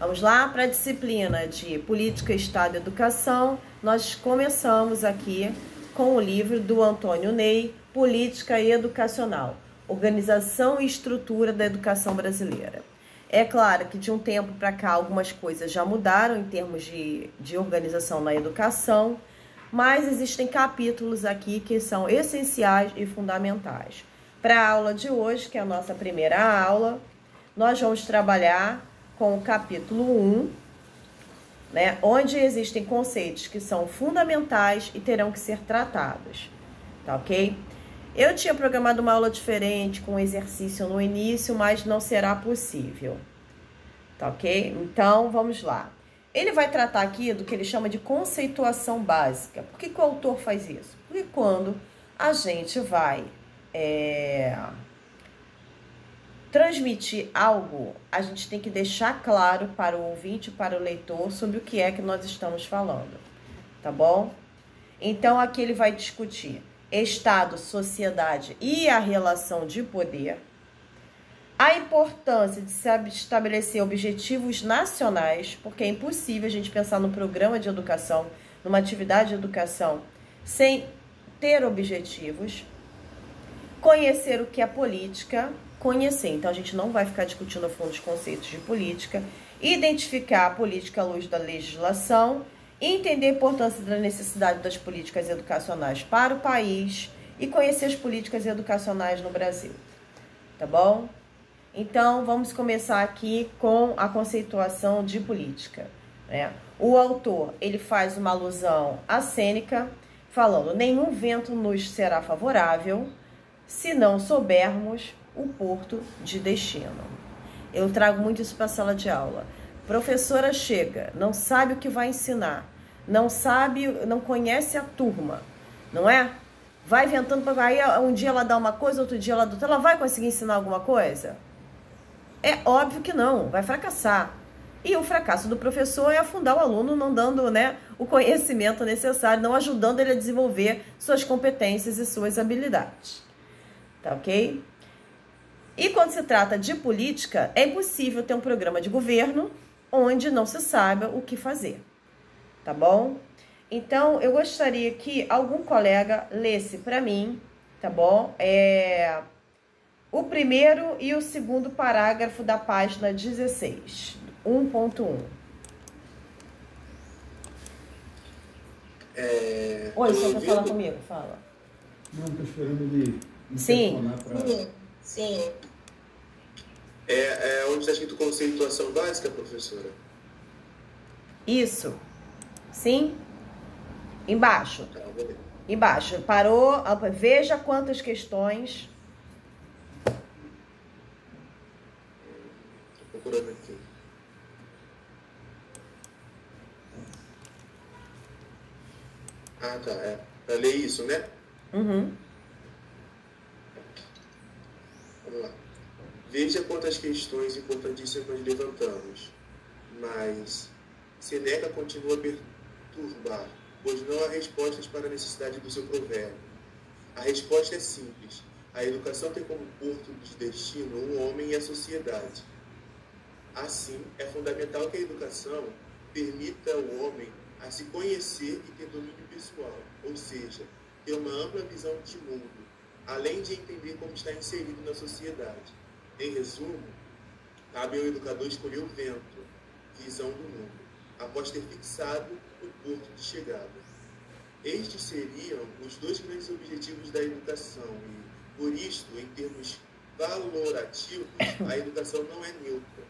Vamos lá, para a disciplina de Política, Estado e Educação, nós começamos aqui com o livro do Antônio Ney, Política Educacional, Organização e Estrutura da Educação Brasileira. É claro que de um tempo para cá algumas coisas já mudaram em termos de organização na educação, mas existem capítulos aqui que são essenciais e fundamentais. Para a aula de hoje, que é a nossa primeira aula, nós vamos trabalhar com o capítulo 1, né, onde existem conceitos que são fundamentais e terão que ser tratados, tá ok? Eu tinha programado uma aula diferente, com exercício no início, mas não será possível, tá ok? Então, vamos lá. Ele vai tratar aqui do que ele chama de conceituação básica. Por que o autor faz isso? Porque quando a gente vai transmitir algo, a gente tem que deixar claro para o ouvinte, para o leitor, sobre o que é que nós estamos falando, tá bom? Então, aqui ele vai discutir Estado, sociedade e a relação de poder, a importância de se estabelecer objetivos nacionais, porque é impossível a gente pensar num programa de educação, numa atividade de educação, sem ter objetivos, conhecer o que é política, então a gente não vai ficar discutindo a fundo os conceitos de política, identificar a política à luz da legislação, entender a importância da necessidade das políticas educacionais para o país e conhecer as políticas educacionais no Brasil, tá bom? Então, vamos começar aqui com a conceituação de política, né? O autor, ele faz uma alusão à Sêneca, falando: nenhum vento nos será favorável se não soubermos o porto de destino. Eu trago muito isso para a sala de aula. Professora chega, não sabe o que vai ensinar, não conhece a turma, não é? Vai inventando, aí um dia ela dá uma coisa, outro dia ela dá outra, ela vai conseguir ensinar alguma coisa? É óbvio que não, vai fracassar. E o fracasso do professor é afundar o aluno, não dando, né, o conhecimento necessário, não ajudando ele a desenvolver suas competências e suas habilidades. Tá ok? E quando se trata de política, é impossível ter um programa de governo onde não se saiba o que fazer. Tá bom? Então, eu gostaria que algum colega lesse para mim, tá bom? O primeiro e o segundo parágrafo da página 16, 1.1. Oi, você quer falar comigo? Fala. Não, estou esperando ele. Sim. Sim. Onde está escrito conceituação básica, professora? Isso. Sim? Embaixo. Tá, beleza. Embaixo. Parou. Veja quantas questões. Estou procurando aqui. Ah, tá. Para ler isso, né? Uhum. Vamos lá. Veja quantas questões importantíssimas nós levantamos, mas Sêneca continua a perturbar, pois não há respostas para a necessidade do seu provérbio. A resposta é simples. A educação tem como porto de destino o homem e a sociedade. Assim, é fundamental que a educação permita ao homem a se conhecer e ter domínio pessoal, ou seja, ter uma ampla visão de mundo, além de entender como está inserido na sociedade. Em resumo, cabe ao educador escolher o vento, visão do mundo, após ter fixado o porto de chegada. Estes seriam os dois grandes objetivos da educação e, por isto, em termos valorativos, a educação não é neutra,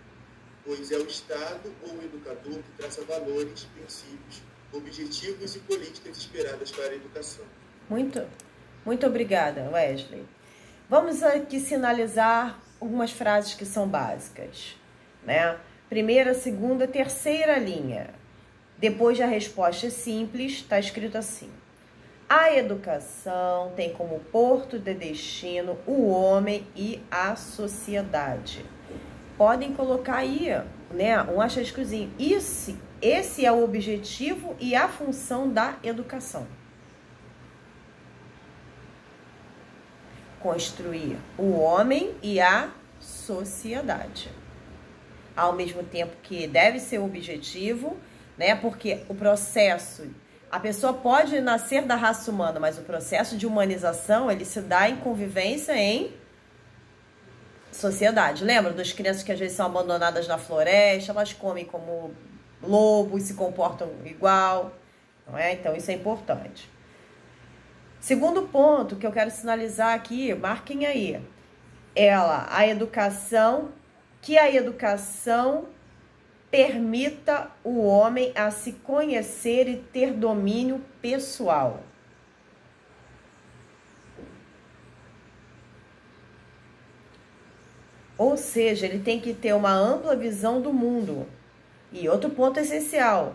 pois é o Estado ou o educador que traça valores, princípios, objetivos e políticas esperadas para a educação. Muito obrigada, Wesley. Vamos aqui sinalizar algumas frases que são básicas, né? Primeira, segunda, terceira linha. Depois da resposta simples, está escrito assim: a educação tem como porto de destino o homem e a sociedade. Podem colocar aí, né, um asteriscozinho. Esse é o objetivo e a função da educação. Construir o homem e a sociedade. ao mesmo tempo que deve ser objetivo, né? Porque o processo, a pessoa pode nascer da raça humana, mas o processo de humanização, ele se dá em convivência em sociedade. Lembra das crianças que às vezes são abandonadas na floresta, elas comem como lobos, se comportam igual, não é? Então isso é importante. Segundo ponto que eu quero sinalizar aqui, marquem aí, a educação permita o homem a se conhecer e ter domínio pessoal. Ou seja, ele tem que ter uma ampla visão do mundo. E outro ponto essencial,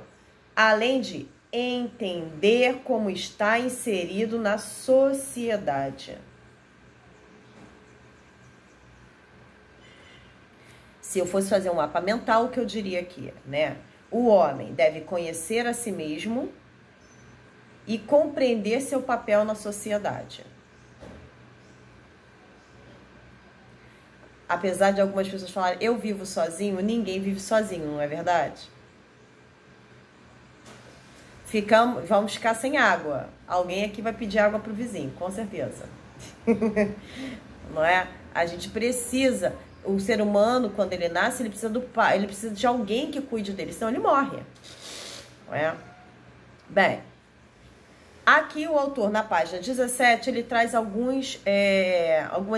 além de entender como está inserido na sociedade. Se eu fosse fazer um mapa mental, o que eu diria aqui, né? O homem deve conhecer a si mesmo e compreender seu papel na sociedade. Apesar de algumas pessoas falarem, eu vivo sozinho, ninguém vive sozinho, não é verdade? Vamos ficar sem água. Alguém aqui vai pedir água pro vizinho, com certeza. Não é? A gente precisa, o ser humano, quando ele nasce, ele precisa do pai, ele precisa de alguém que cuide dele, senão ele morre. Não é? Bem, aqui o autor, na página 17, ele traz algumas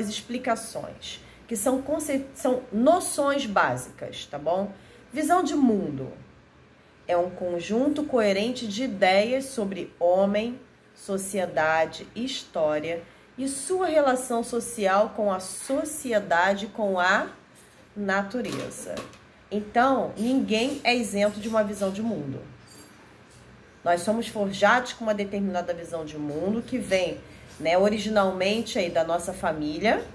explicações, que são noções básicas, tá bom? Visão de mundo é um conjunto coerente de ideias sobre homem, sociedade, história e sua relação social com a sociedade, com a natureza. Então, ninguém é isento de uma visão de mundo. Nós somos forjados com uma determinada visão de mundo que vem, né, originalmente aí da nossa família,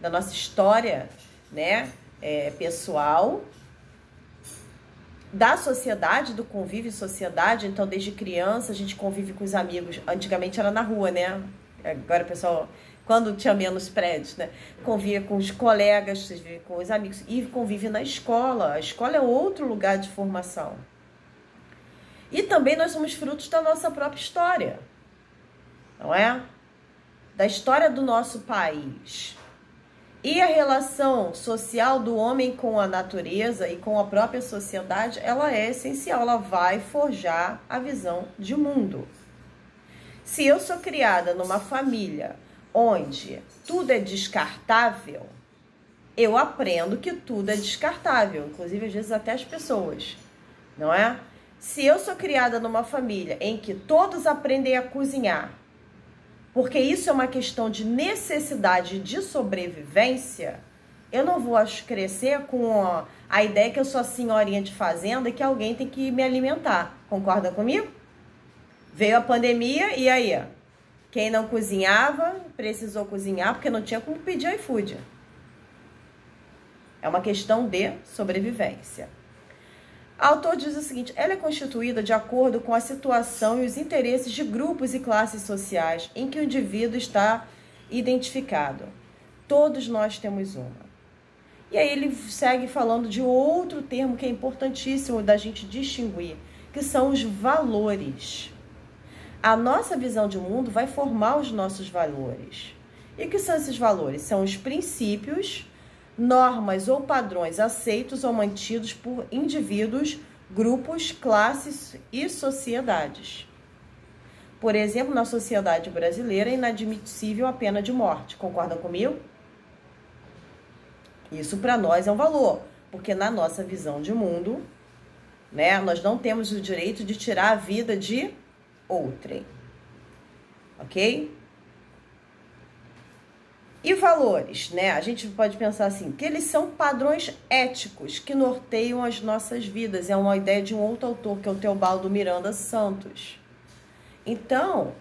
da nossa história, né, pessoal, da sociedade, do convívio em sociedade. Então, desde criança, a gente convive com os amigos. Antigamente era na rua, né? Agora, o pessoal, quando tinha menos prédios, né? Convivia com os colegas, com os amigos. E convive na escola. A escola é outro lugar de formação. E também nós somos frutos da nossa própria história. Não é? Da história do nosso país. E a relação social do homem com a natureza e com a própria sociedade, ela é essencial, ela vai forjar a visão de mundo. Se eu sou criada numa família onde tudo é descartável, eu aprendo que tudo é descartável, inclusive às vezes até as pessoas, não é? Se eu sou criada numa família em que todos aprendem a cozinhar, porque isso é uma questão de necessidade de sobrevivência, eu não vou crescer com a ideia que eu sou a senhorinha de fazenda e que alguém tem que me alimentar. Concorda comigo? Veio a pandemia e aí? Quem não cozinhava, precisou cozinhar porque não tinha como pedir iFood. É uma questão de sobrevivência. O autor diz o seguinte: ela é constituída de acordo com a situação e os interesses de grupos e classes sociais em que o indivíduo está identificado. Todos nós temos uma. E aí ele segue falando de outro termo que é importantíssimo da gente distinguir, que são os valores. A nossa visão de mundo vai formar os nossos valores. E o que são esses valores? São os princípios, normas ou padrões aceitos ou mantidos por indivíduos, grupos, classes e sociedades. Por exemplo, na sociedade brasileira é inadmissível a pena de morte. Concordam comigo? Isso para nós é um valor, porque na nossa visão de mundo, né, nós não temos o direito de tirar a vida de outrem. Ok? E valores, né? A gente pode pensar assim, que eles são padrões éticos que norteiam as nossas vidas. É uma ideia de um outro autor, que é o Teobaldo Miranda Santos. Então,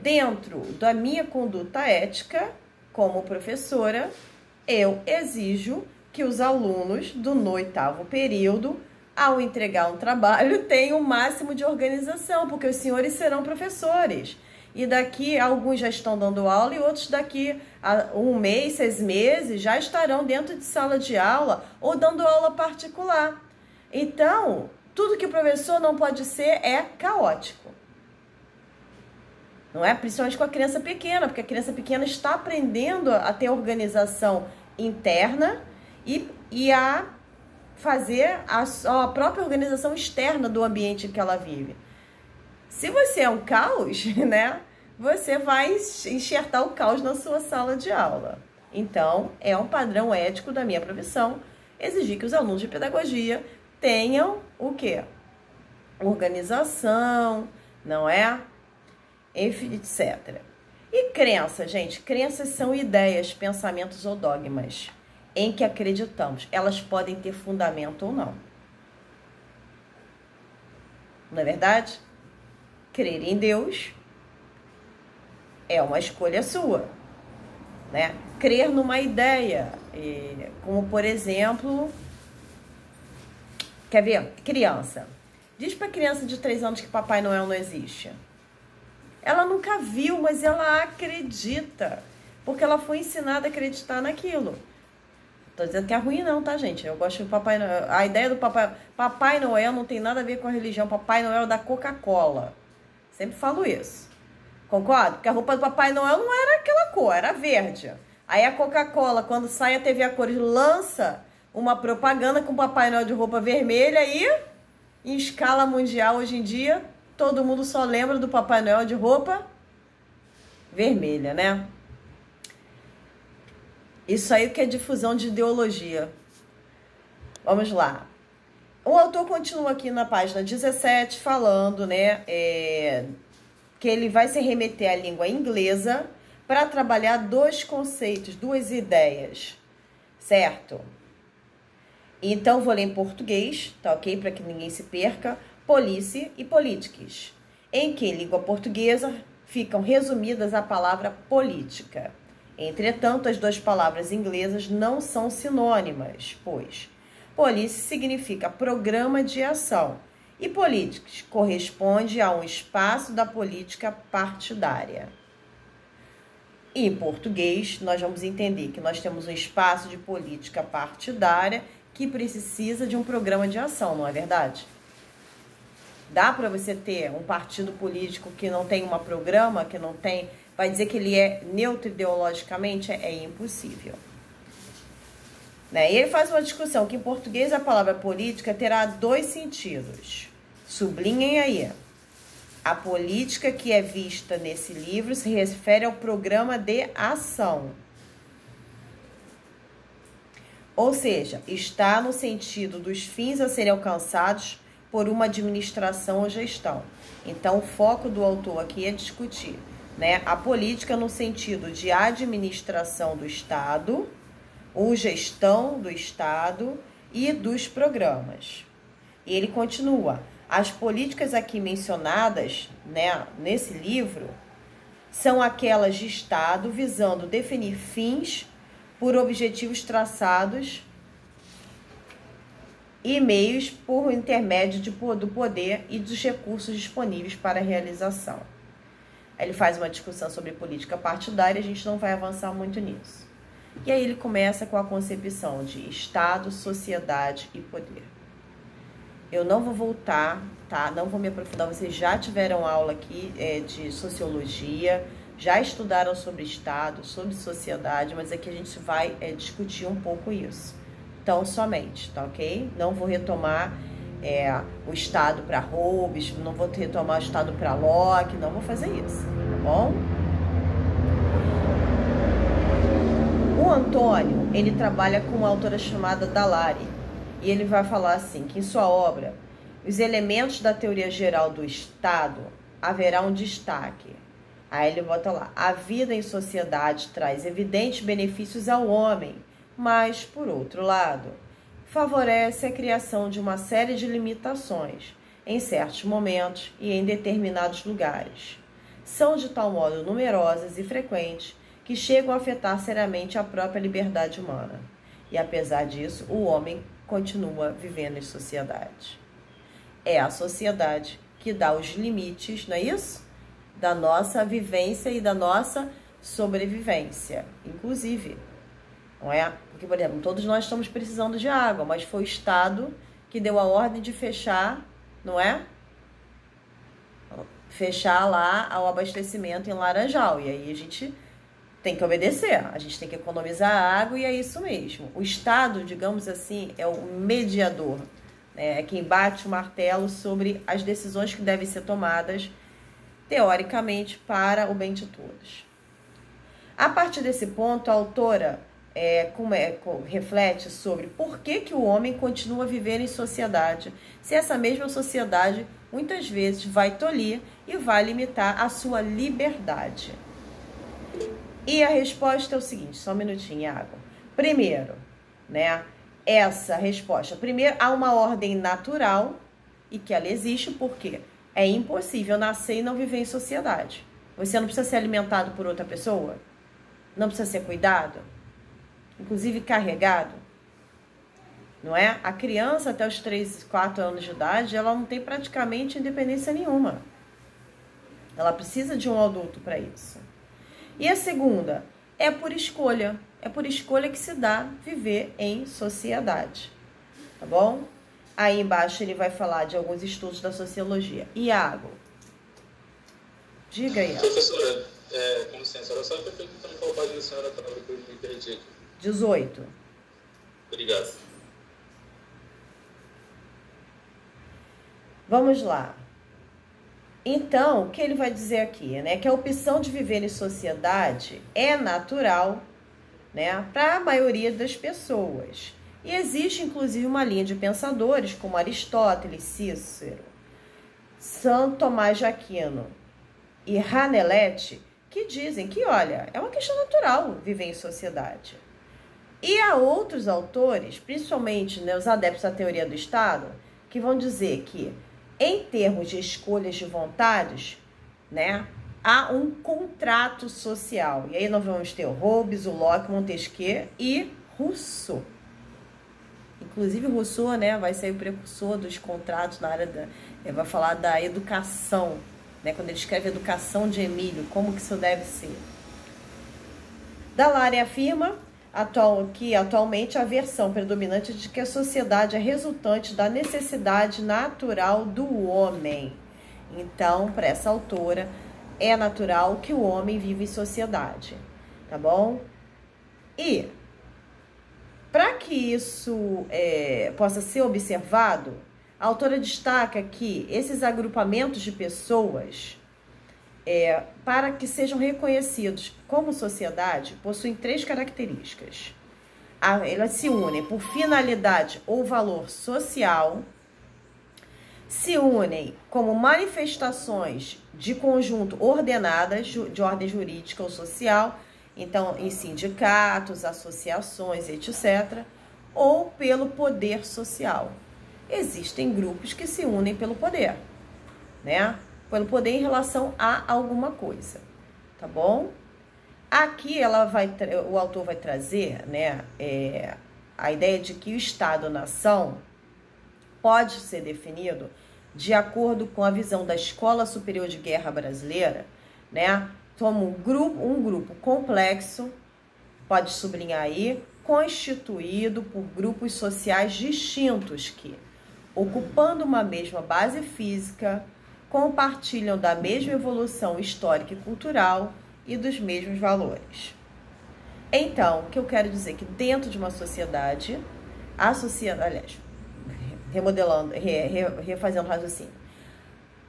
dentro da minha conduta ética, como professora, eu exijo que os alunos do 8º período, ao entregar um trabalho, tenham o máximo de organização, porque os senhores serão professores. e daqui alguns já estão dando aula e outros daqui a 1 mês, 6 meses já estarão dentro de sala de aula ou dando aula particular. Então, tudo que o professor não pode ser é caótico. Não é? Principalmente com a criança pequena, porque a criança pequena está aprendendo a ter organização interna e a fazer a própria organização externa do ambiente que ela vive. Se você é um caos, né, você vai enxertar o caos na sua sala de aula. Então, é um padrão ético da minha profissão exigir que os alunos de pedagogia tenham o quê? Organização, não é? Etc. E crença, gente? Crenças são ideias, pensamentos ou dogmas em que acreditamos. Elas podem ter fundamento ou não. Não é verdade? Crer em Deus é uma escolha sua, né? Crer numa ideia, como por exemplo, quer ver? Criança. Diz para criança de 3 anos que Papai Noel não existe. Ela nunca viu, mas ela acredita, porque ela foi ensinada a acreditar naquilo. Tô dizendo que é ruim não, tá, gente? Eu gosto do Papai Noel. A ideia do Papai Noel não tem nada a ver com a religião. Papai Noel é da Coca-Cola. Sempre falo isso. Concordo? Porque a roupa do Papai Noel não era aquela cor, era verde. Aí a Coca-Cola, quando sai a TV a cores, lança uma propaganda com o Papai Noel de roupa vermelha e, em escala mundial, hoje em dia, todo mundo só lembra do Papai Noel de roupa vermelha, né? Isso aí que é difusão de ideologia. Vamos lá. O autor continua aqui na página 17 falando, né, que ele vai se remeter à língua inglesa para trabalhar 2 conceitos, 2 ideias, certo? Então, vou ler em português, tá ok? Para que ninguém se perca. Policy e politics, em que, em língua portuguesa, ficam resumidas a palavra política. Entretanto, as 2 palavras inglesas não são sinônimas, pois policy significa programa de ação e politics corresponde a um espaço da política partidária. E, em português, nós vamos entender que nós temos um espaço de política partidária que precisa de um programa de ação, não é verdade? Dá para você ter um partido político que não tem um programa, que não tem... Vai dizer que ele é neutro ideologicamente? É impossível. Né? E ele faz uma discussão que em português a palavra política terá 2 sentidos. Sublinhem aí. A política que é vista nesse livro se refere ao programa de ação. Ou seja, está no sentido dos fins a serem alcançados por uma administração ou gestão. Então, o foco do autor aqui é discutir, né, a política no sentido de administração do Estado, ou gestão do Estado e dos programas. E ele continua, as políticas aqui mencionadas, né, nesse livro são aquelas de Estado visando definir fins por objetivos traçados e meios por intermédio do poder e dos recursos disponíveis para a realização. Ele faz uma discussão sobre política partidária, a gente não vai avançar muito nisso. E aí ele começa com a concepção de Estado, sociedade e poder. Eu não vou voltar, tá? Não vou me aprofundar, vocês já tiveram aula aqui de sociologia, já estudaram sobre Estado, sobre sociedade, mas aqui a gente vai discutir um pouco isso. Então, somente, tá ok? Não vou retomar o Estado para Hobbes, não vou retomar o Estado para Locke, não vou fazer isso, tá bom? O Antônio, ele trabalha com uma autora chamada Dallaire, e ele vai falar assim, que em sua obra, os elementos da teoria geral do Estado, haverá um destaque. Aí ele bota lá, a vida em sociedade traz evidentes benefícios ao homem, mas, por outro lado, favorece a criação de uma série de limitações em certos momentos e em determinados lugares. São de tal modo numerosas e frequentes que chegam a afetar seriamente a própria liberdade humana. E, apesar disso, o homem continua vivendo em sociedade. É a sociedade que dá os limites, não é isso? da nossa vivência e da nossa sobrevivência, inclusive, não é? Porque, por exemplo, todos nós estamos precisando de água, mas foi o Estado que deu a ordem de fechar, não é? Fechar lá o abastecimento em Laranjal, e aí a gente tem que obedecer, a gente tem que economizar água e é isso mesmo. O Estado, digamos assim, é o mediador, né? É quem bate o martelo sobre as decisões que devem ser tomadas, teoricamente, para o bem de todos. A partir desse ponto, a autora reflete sobre por que o homem continua a viver em sociedade, se essa mesma sociedade muitas vezes vai tolir e vai limitar a sua liberdade. E a resposta é o seguinte, só um minutinho, Iago. Primeiro, né, essa resposta. Primeiro, há uma ordem natural e que ela existe porque é impossível nascer e não viver em sociedade. Você não precisa ser alimentado por outra pessoa, não precisa ser cuidado, inclusive carregado, não é? A criança até os 3, 4 anos de idade, ela não tem praticamente independência nenhuma. Ela precisa de um adulto para isso. E a segunda, é por escolha que se dá viver em sociedade, tá bom? Aí embaixo ele vai falar de alguns estudos da sociologia. Iago, diga aí. Professora, com licença, era só que eu estou tentando qual página a senhora estava, depois me perdi aqui. 18. Obrigado. Vamos lá. Então, o que ele vai dizer aqui, né? Que a opção de viver em sociedade é natural, né, para a maioria das pessoas. E existe, inclusive, uma linha de pensadores, como Aristóteles, Cícero, São Tomás de Aquino e Ranelete, que dizem que, olha, é uma questão natural viver em sociedade. E há outros autores, principalmente, né, os adeptos da teoria do Estado, que vão dizer que, em termos de escolhas de vontades, né, há um contrato social. E aí nós vamos ter o Hobbes, o Locke, Montesquieu e Rousseau. Inclusive o Rousseau, né, vai ser o precursor dos contratos na área vai falar da educação, né, quando ele escreve Educação de Emílio, como que isso deve ser. Dall'Are afirma que atualmente a versão predominante de que a sociedade é resultante da necessidade natural do homem. Então, para essa autora, é natural que o homem viva em sociedade, tá bom? E, para que isso possa ser observado, a autora destaca que esses agrupamentos de pessoas, para que sejam reconhecidos como sociedade, possuem 3 características. Elas se unem por finalidade ou valor social, se unem como manifestações de conjunto ordenadas, de ordem jurídica ou social, então em sindicatos, associações, etc., ou pelo poder social. Existem grupos que se unem pelo poder, né? Pelo poder em relação a alguma coisa, tá bom? Aqui o autor vai trazer, né, a ideia de que o Estado-nação pode ser definido de acordo com a visão da Escola Superior de Guerra Brasileira, né, como um grupo complexo, pode sublinhar aí, constituído por grupos sociais distintos que, ocupando uma mesma base física, compartilham da mesma evolução histórica e cultural e dos mesmos valores. Então, o que eu quero dizer é que dentro de uma sociedade, refazendo o raciocínio,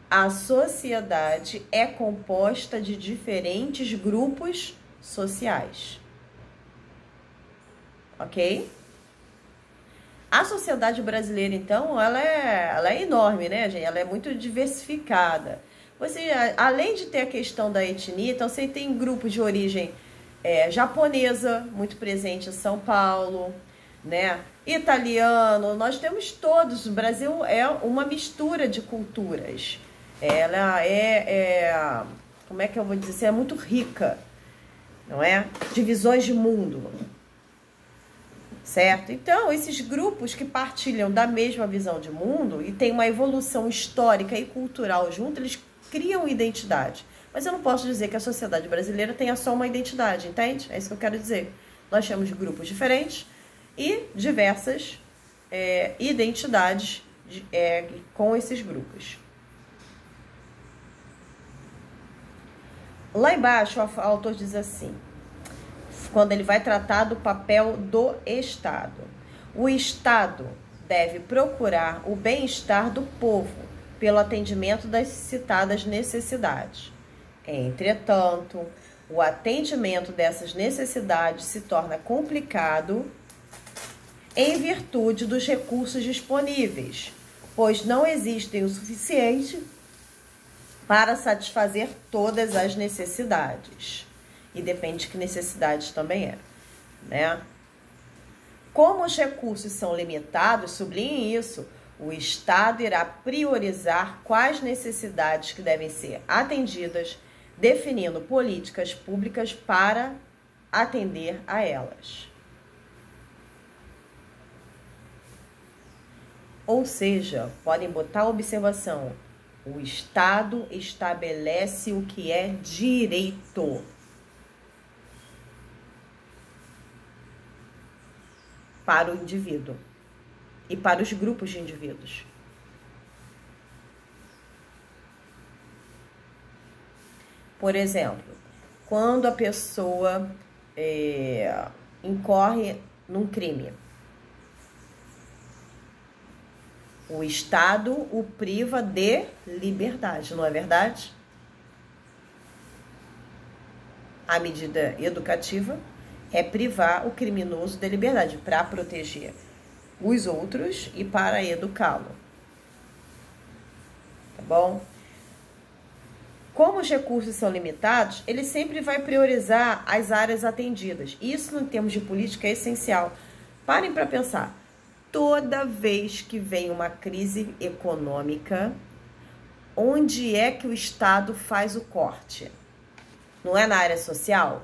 a sociedade é composta de diferentes grupos sociais. Ok? A sociedade brasileira, então, ela é enorme, né, gente? Ela é muito diversificada. Você, além de ter a questão da etnia, então você tem grupos de origem japonesa, muito presente em São Paulo, né? Italiano, nós temos todos. O Brasil é uma mistura de culturas. Ela como é que eu vou dizer? É muito rica, não é? De visões de mundo. Certo? Então, esses grupos que partilham da mesma visão de mundo e tem uma evolução histórica e cultural junto, eles criam identidade. Mas eu não posso dizer que a sociedade brasileira tenha só uma identidade, entende? É isso que eu quero dizer. Nós temos grupos diferentes e diversas identidades com esses grupos. Lá embaixo, o autor diz assim, quando ele vai tratar do papel do Estado. O Estado deve procurar o bem-estar do povo pelo atendimento das citadas necessidades. Entretanto, o atendimento dessas necessidades se torna complicado em virtude dos recursos disponíveis, pois não existem o suficiente para satisfazer todas as necessidades. E depende de que necessidades também né? Como os recursos são limitados, sublinhe isso, o Estado irá priorizar quais necessidades que devem ser atendidas, definindo políticas públicas para atender a elas. Ou seja, podem botar a observação, o Estado estabelece o que é direito para o indivíduo e para os grupos de indivíduos. Por exemplo, quando a pessoa incorre num crime, o Estado o priva de liberdade, não é verdade? A medida educativa é privar o criminoso de liberdade para proteger os outros e para educá-lo. Tá bom? Como os recursos são limitados, ele sempre vai priorizar as áreas atendidas. Isso, em termos de política, é essencial. Parem para pensar. Toda vez que vem uma crise econômica, onde é que o Estado faz o corte? Não é na área social?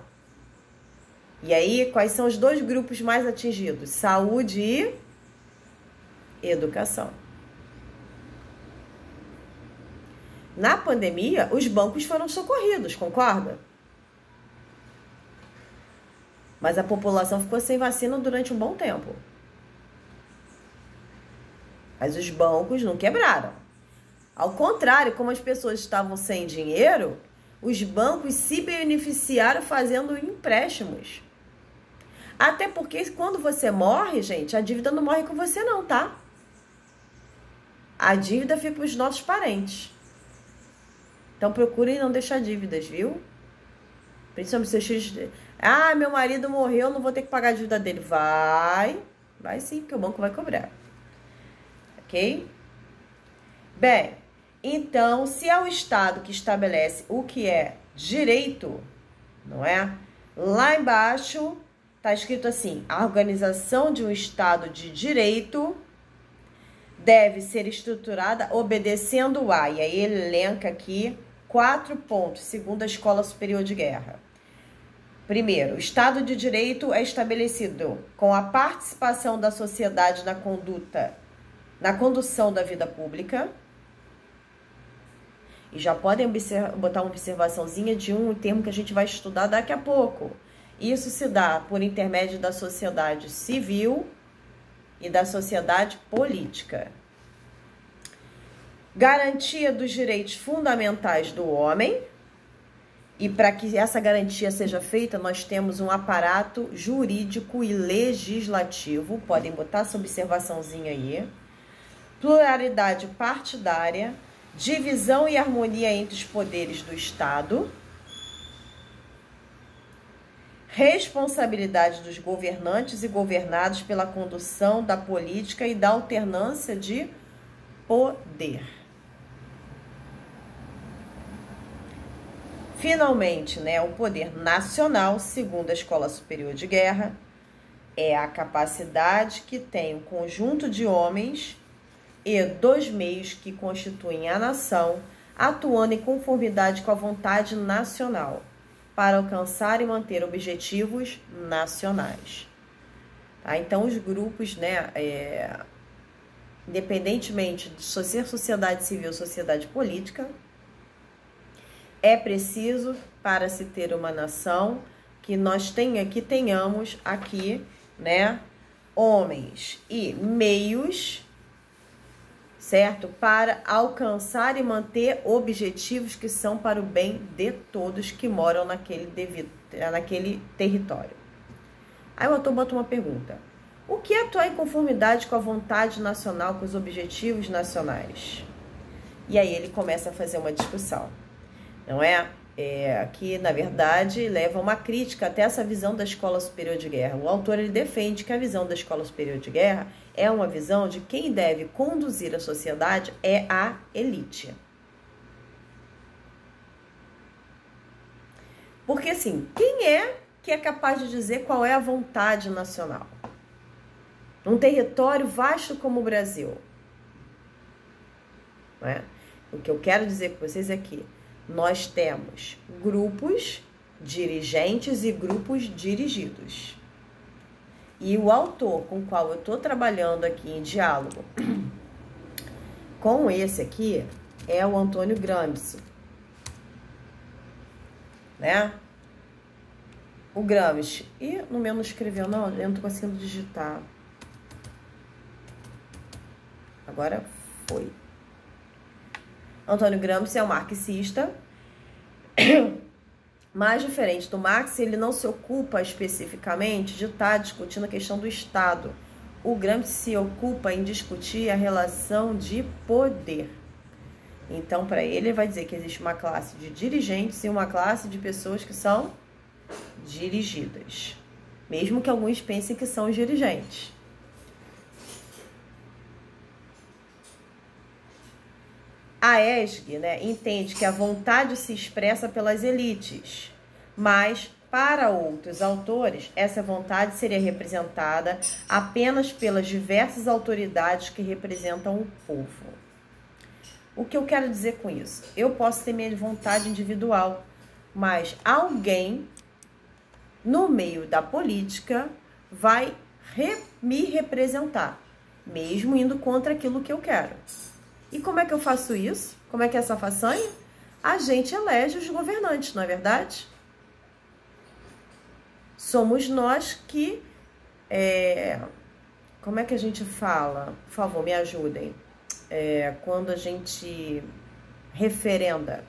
E aí, quais são os dois grupos mais atingidos? Saúde e educação. Na pandemia, os bancos foram socorridos, concorda? Mas a população ficou sem vacina durante um bom tempo. Mas os bancos não quebraram. Ao contrário, como as pessoas estavam sem dinheiro, os bancos se beneficiaram fazendo empréstimos. Até porque quando você morre, gente, a dívida não morre com você não, tá? A dívida fica para os nossos parentes. Então procurem não deixar dívidas, viu? Principalmente seus filhos. Ah, meu marido morreu, não vou ter que pagar a dívida dele. Vai sim, porque o banco vai cobrar. Ok? Bem, então, se é o Estado que estabelece o que é direito, não é? Lá embaixo está escrito assim, a organização de um Estado de direito deve ser estruturada obedecendo a, e aí ele elenca aqui 4 pontos, segundo a Escola Superior de Guerra. Primeiro, o Estado de Direito é estabelecido com a participação da sociedade na condução da vida pública. E já podem botar uma observaçãozinha de um termo que a gente vai estudar daqui a pouco. Isso se dá por intermédio da sociedade civil e da sociedade política. Garantia dos direitos fundamentais do homem. E para que essa garantia seja feita, nós temos um aparato jurídico e legislativo. Podem botar essa observaçãozinha aí. Pluralidade partidária. Divisão e harmonia entre os poderes do Estado. Responsabilidade dos governantes e governados pela condução da política e da alternância de poder. Finalmente, o poder nacional, segundo a Escola Superior de Guerra, é a capacidade que tem o conjunto de homens e dos meios que constituem a nação, atuando em conformidade com a vontade nacional, para alcançar e manter objetivos nacionais. Tá? Então, os grupos, independentemente de ser sociedade civil, sociedade política, É preciso, para se ter uma nação, que nós tenhamos aqui, né, homens e meios, certo? Para alcançar e manter objetivos que são para o bem de todos que moram naquele território. Aí o autor bota uma pergunta. O que é atuar em conformidade com a vontade nacional, com os objetivos nacionais? E aí ele começa a fazer uma discussão, não é? Que, na verdade, leva uma crítica até essa visão da Escola Superior de Guerra. O autor ele defende que a visão da Escola Superior de Guerra é uma visão de quem deve conduzir a sociedade é a elite. Porque, assim, quem é que é capaz de dizer qual é a vontade nacional? Num território vasto como o Brasil. Não é? O que eu quero dizer com vocês é que nós temos grupos dirigentes e grupos dirigidos. E o autor com o qual eu estou trabalhando aqui em diálogo com esse aqui é o Antônio Gramsci, né? O Gramsci. E no meu não escreveu, não, eu não estou conseguindo digitar. Agora foi. Antônio Gramsci é um marxista, mas diferente do Marx, ele não se ocupa especificamente de estar discutindo a questão do Estado. O Gramsci se ocupa em discutir a relação de poder. Então, para ele vai dizer que existe uma classe de dirigentes e uma classe de pessoas que são dirigidas, mesmo que alguns pensem que são os dirigentes. A ESG, né, entende que a vontade se expressa pelas elites, mas, para outros autores, essa vontade seria representada apenas pelas diversas autoridades que representam o povo. O que eu quero dizer com isso? Eu posso ter minha vontade individual, mas alguém, no meio da política, vai me representar, mesmo indo contra aquilo que eu quero. E como é que eu faço isso? Como é que é essa façanha? A gente elege os governantes, não é verdade? Somos nós que... como é que a gente fala? Por favor, me ajudem. Quando a gente referenda.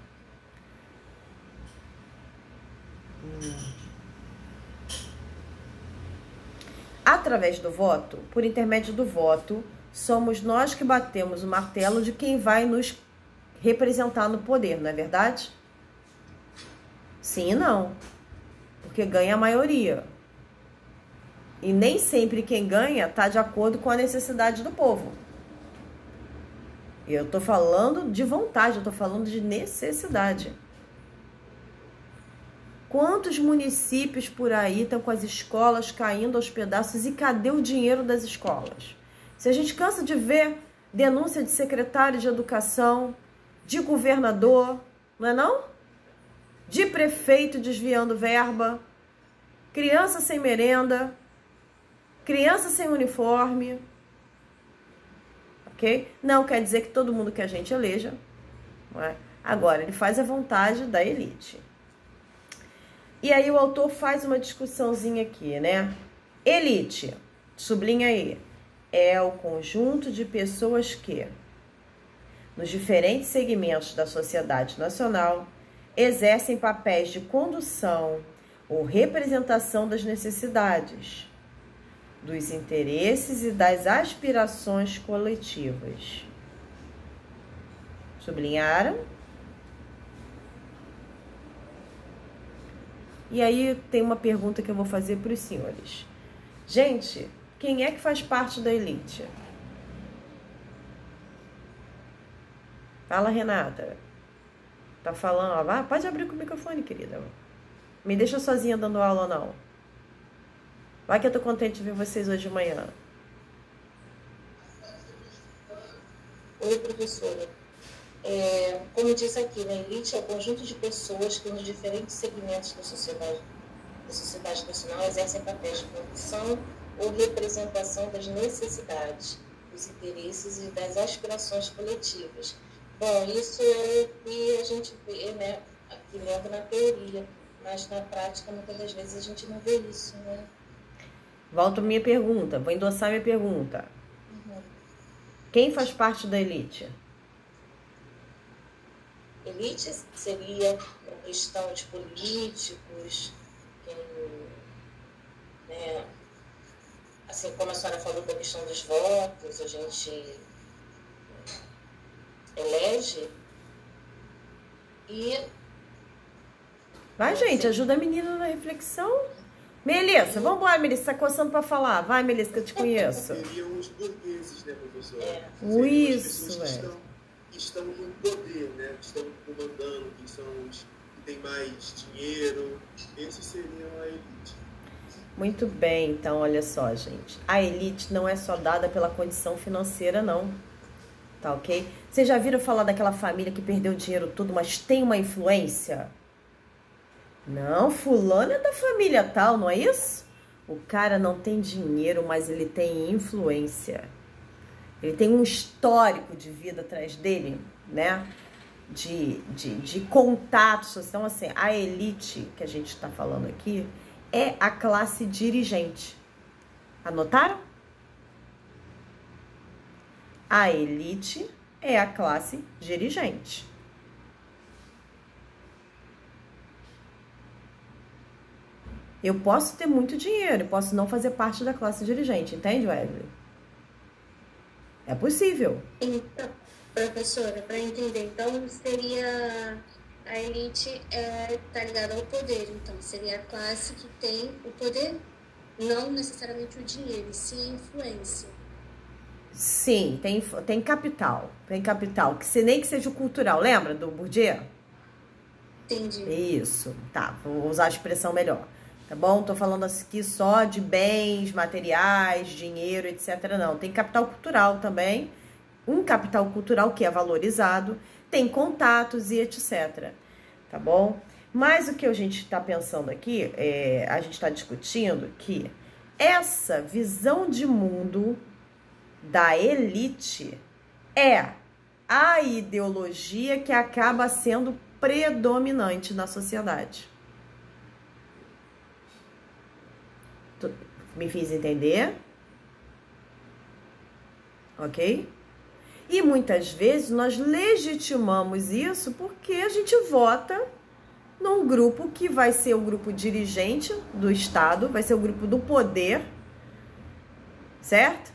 Através do voto, por intermédio do voto, somos nós que batemos o martelo de quem vai nos representar no poder, não é verdade? Sim e não. Porque ganha a maioria. E nem sempre quem ganha está de acordo com a necessidade do povo. Eu estou falando de vontade, eu estou falando de necessidade. Quantos municípios por aí estão com as escolas caindo aos pedaços e cadê o dinheiro das escolas? Se a gente cansa de ver denúncia de secretário de educação, de governador, não é não? De prefeito desviando verba, criança sem merenda, criança sem uniforme, ok? Não quer dizer que todo mundo que a gente eleja, não é? Agora, ele faz a vontade da elite. E aí o autor faz uma discussãozinha aqui, né? Elite, sublinha aí, é o conjunto de pessoas que, nos diferentes segmentos da sociedade nacional, exercem papéis de condução ou representação das necessidades, dos interesses e das aspirações coletivas. Sublinharam? E aí tem uma pergunta que eu vou fazer para os senhores. Gente, quem é que faz parte da elite? Fala, Renata. Tá falando? Ah, pode abrir com o microfone, querida. Me deixa sozinha dando aula, não. Vai que eu tô contente de ver vocês hoje de manhã. Oi, professora. Como eu disse aqui, a elite é o conjunto de pessoas que nos diferentes segmentos da sociedade nacional exercem papéis de condução ou representação das necessidades, dos interesses e das aspirações coletivas. Bom, isso é o que a gente vê, né, aqui lendo na teoria, mas na prática muitas das vezes a gente não vê isso, né? Volto à minha pergunta, vou endossar minha pergunta. Quem faz parte da elite? Elite seria a questão de políticos, quem, né, assim como a senhora falou da questão dos votos, a gente elege e... Vai, gente, ajuda a menina na reflexão. Melissa, vamos embora, Melissa, tá coçando pra falar. Vai, Melissa, que eu te conheço. Seriam os burgueses, né, professora? Isso, as pessoas que estão no poder, né? Que estão comandando, que são os que têm mais dinheiro. Esses seriam a elite. Muito bem, então, olha só, gente. A elite não é só dada pela condição financeira, não. Tá ok? Vocês já viram falar daquela família que perdeu o dinheiro tudo, mas tem uma influência? Não, fulano é da família tal, não é isso? O cara não tem dinheiro, mas ele tem influência. Ele tem um histórico de vida atrás dele, né? De contatos. Então, assim, a elite que a gente está falando aqui é a classe dirigente. Anotaram? A elite é a classe dirigente. Eu posso ter muito dinheiro, posso não fazer parte da classe dirigente, entende, Wesley? É possível. Então, professora, para entender, então seria a elite tá ligada ao poder, então seria a classe que tem o poder, não necessariamente o dinheiro, e sim a influência. Sim, tem capital. Tem capital, nem que seja o cultural. Lembra do Bourdieu? Entendi. Isso, tá, vou usar a expressão melhor. Tá bom? Tô falando aqui só de bens, materiais, dinheiro, etc. Não, tem capital cultural também. Um capital cultural que é valorizado, tem contatos e etc. Tá bom? Mas o que a gente está pensando aqui, a gente está discutindo que essa visão de mundo da elite é a ideologia que acaba sendo predominante na sociedade. Me fiz entender? Ok? E muitas vezes nós legitimamos isso porque a gente vota num grupo que vai ser o grupo dirigente do Estado, vai ser o grupo do poder, certo?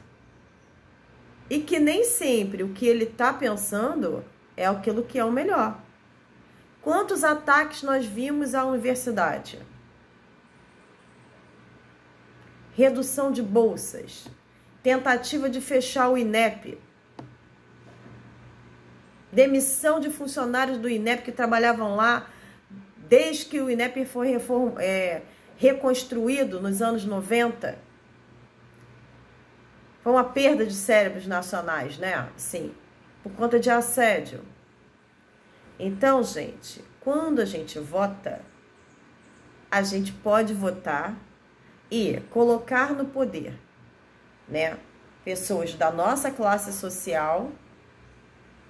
E que nem sempre o que ele está pensando é aquilo que é o melhor. Quantos ataques nós vimos à universidade? Redução de bolsas, tentativa de fechar o INEP, demissão de funcionários do INEP que trabalhavam lá desde que o INEP foi reconstruído nos anos 90. Foi uma perda de cérebros nacionais, né? Sim, por conta de assédio. Então, gente, quando a gente vota, a gente pode votar e colocar no poder, né, pessoas da nossa classe social,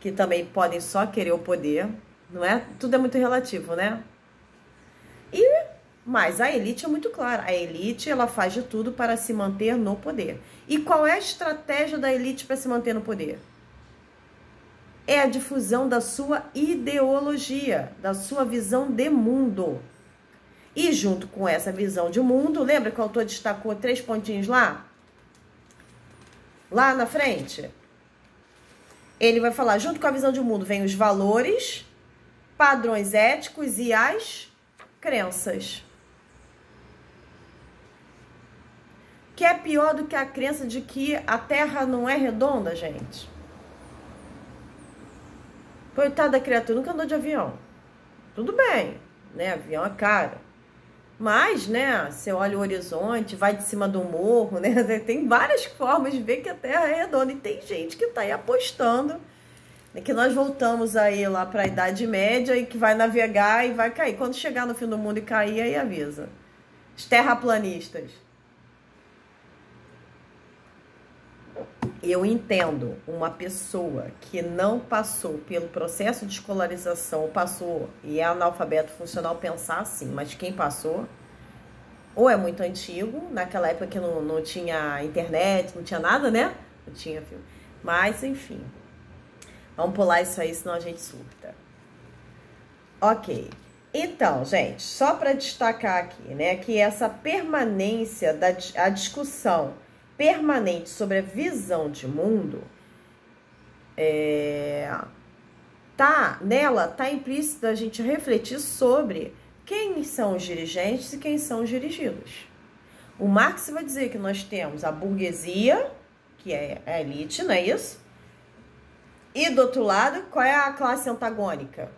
que também podem só querer o poder, não é? Tudo é muito relativo, né? Mas a elite é muito clara. A elite, ela faz de tudo para se manter no poder. E qual é a estratégia da elite para se manter no poder? É a difusão da sua ideologia, da sua visão de mundo. E junto com essa visão de mundo, lembra que o autor destacou 3 pontinhos lá? Lá na frente. Ele vai falar, junto com a visão de mundo, vem os valores, padrões éticos e as crenças. Que é pior do que a crença de que a Terra não é redonda, gente. Coitada da criatura, nunca andou de avião. Tudo bem, né? Avião é caro. Mas, né, você olha o horizonte, vai de cima do morro, né? Tem várias formas de ver que a Terra é redonda. E tem gente que tá aí apostando, né, que nós voltamos aí lá para a Idade Média e que vai navegar e vai cair. Quando chegar no fim do mundo e cair, aí avisa. Os terraplanistas. eu entendo uma pessoa que não passou pelo processo de escolarização, passou e é analfabeto funcional pensar assim, mas quem passou, ou é muito antigo, naquela época que não tinha internet, não tinha nada, né? Não tinha filme. Mas, enfim. Vamos pular isso aí, senão a gente surta. Ok. Então, gente, só para destacar aqui, né, que essa permanência a discussão permanente sobre a visão de mundo, nela tá implícito a gente refletir sobre quem são os dirigentes e quem são os dirigidos. O Marx vai dizer que nós temos a burguesia, que é a elite, não é isso? E do outro lado, qual é a classe antagônica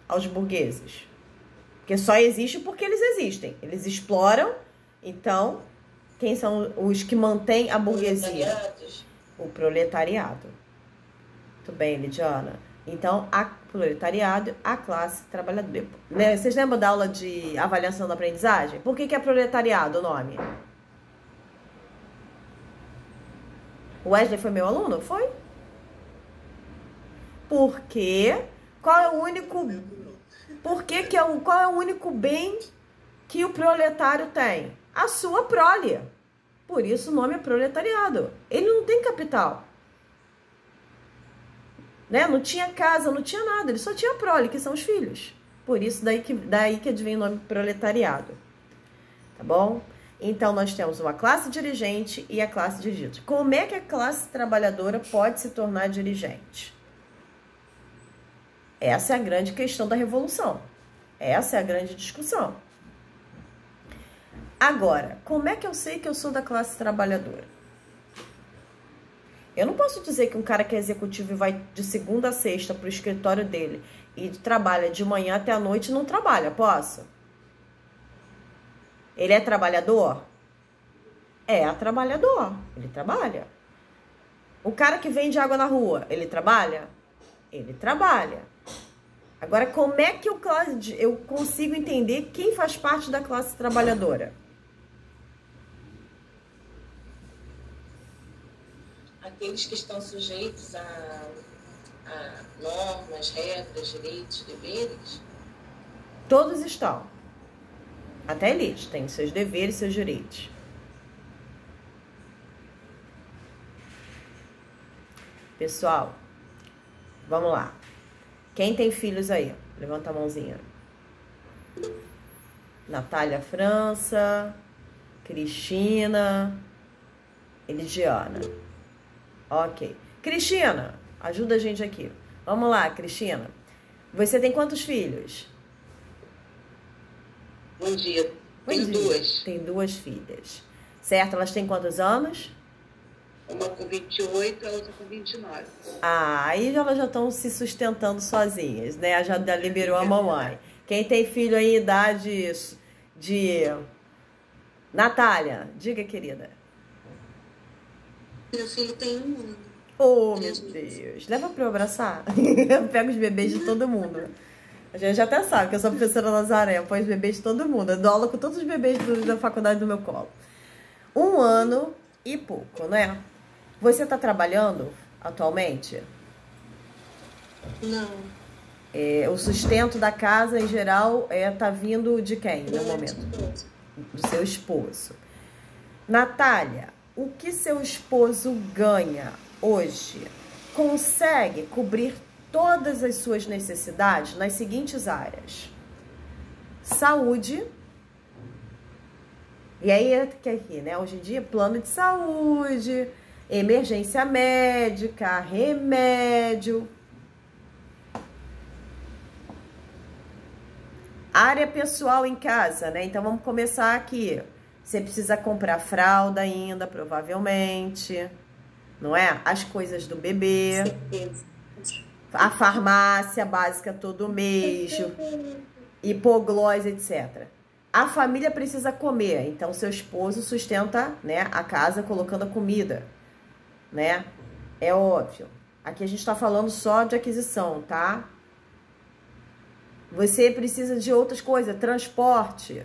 aos burgueses? Porque só existe porque eles existem. Eles exploram, então, quem são os que mantêm a burguesia? O proletariado. Muito bem, Lidiana. Então, o proletariado, a classe trabalhadora. Vocês lembram da aula de avaliação da aprendizagem? Por que é proletariado o nome? O Wesley foi meu aluno? Foi? Porque qual é o único... qual é o único bem que o proletário tem? A sua prole. Por isso o nome é proletariado. Ele não tem capital. Né? Não tinha casa, não tinha nada. Ele só tinha prole, que são os filhos. Por isso daí que advém o nome proletariado. Tá bom? Então nós temos uma classe dirigente e a classe dirigente. Como é que a classe trabalhadora pode se tornar dirigente? Essa é a grande questão da revolução. Essa é a grande discussão. Agora, como é que eu sei que eu sou da classe trabalhadora? Eu não posso dizer que um cara que é executivo e vai de segunda a sexta para o escritório dele e trabalha de manhã até a noite e não trabalha, posso? Ele é trabalhador? É trabalhador, ele trabalha. O cara que vende água na rua, ele trabalha? Ele trabalha. Agora, como é que eu consigo entender quem faz parte da classe trabalhadora? Aqueles que estão sujeitos a normas, regras, direitos, deveres? Todos estão. Até eles têm seus deveres e seus direitos. Pessoal, vamos lá. Quem tem filhos aí? Levanta a mãozinha. Natália França, Cristina, Elidiana. Ok. Cristina, ajuda a gente aqui. Vamos lá, Cristina. Você tem quantos filhos? Bom dia. Tenho duas. Tem duas filhas. Certo? Elas têm quantos anos? Uma com 28, a outra com 29. Ah, aí elas já estão se sustentando sozinhas, né? Já liberou a mamãe. Quem tem filho aí, idade de... Natália, diga, querida. Meu filho tem 1 ano. Oh, meu Deus. Leva pra eu abraçar. Eu pego os bebês de todo mundo. A gente já até sabe que eu sou a professora Nazaré. Eu ponho os bebês de todo mundo. Eu dou aula com todos os bebês da faculdade do meu colo. 1 ano e pouco, né? Você tá trabalhando atualmente? Não. O sustento da casa, em geral, tá vindo de quem, no momento? Do seu esposo. Natália, o que seu esposo ganha hoje? Consegue cobrir todas as suas necessidades nas seguintes áreas: saúde. E aí é que aqui, né? Hoje em dia, plano de saúde, emergência médica, remédio. Área pessoal em casa, né? Então vamos começar aqui. Você precisa comprar fralda ainda, provavelmente, não é? As coisas do bebê, a farmácia básica todo mês, hipoglós, etc. A família precisa comer, então seu esposo sustenta, né, a casa colocando a comida, né? É óbvio. Aqui a gente tá falando só de aquisição, tá? Você precisa de outras coisas, transporte.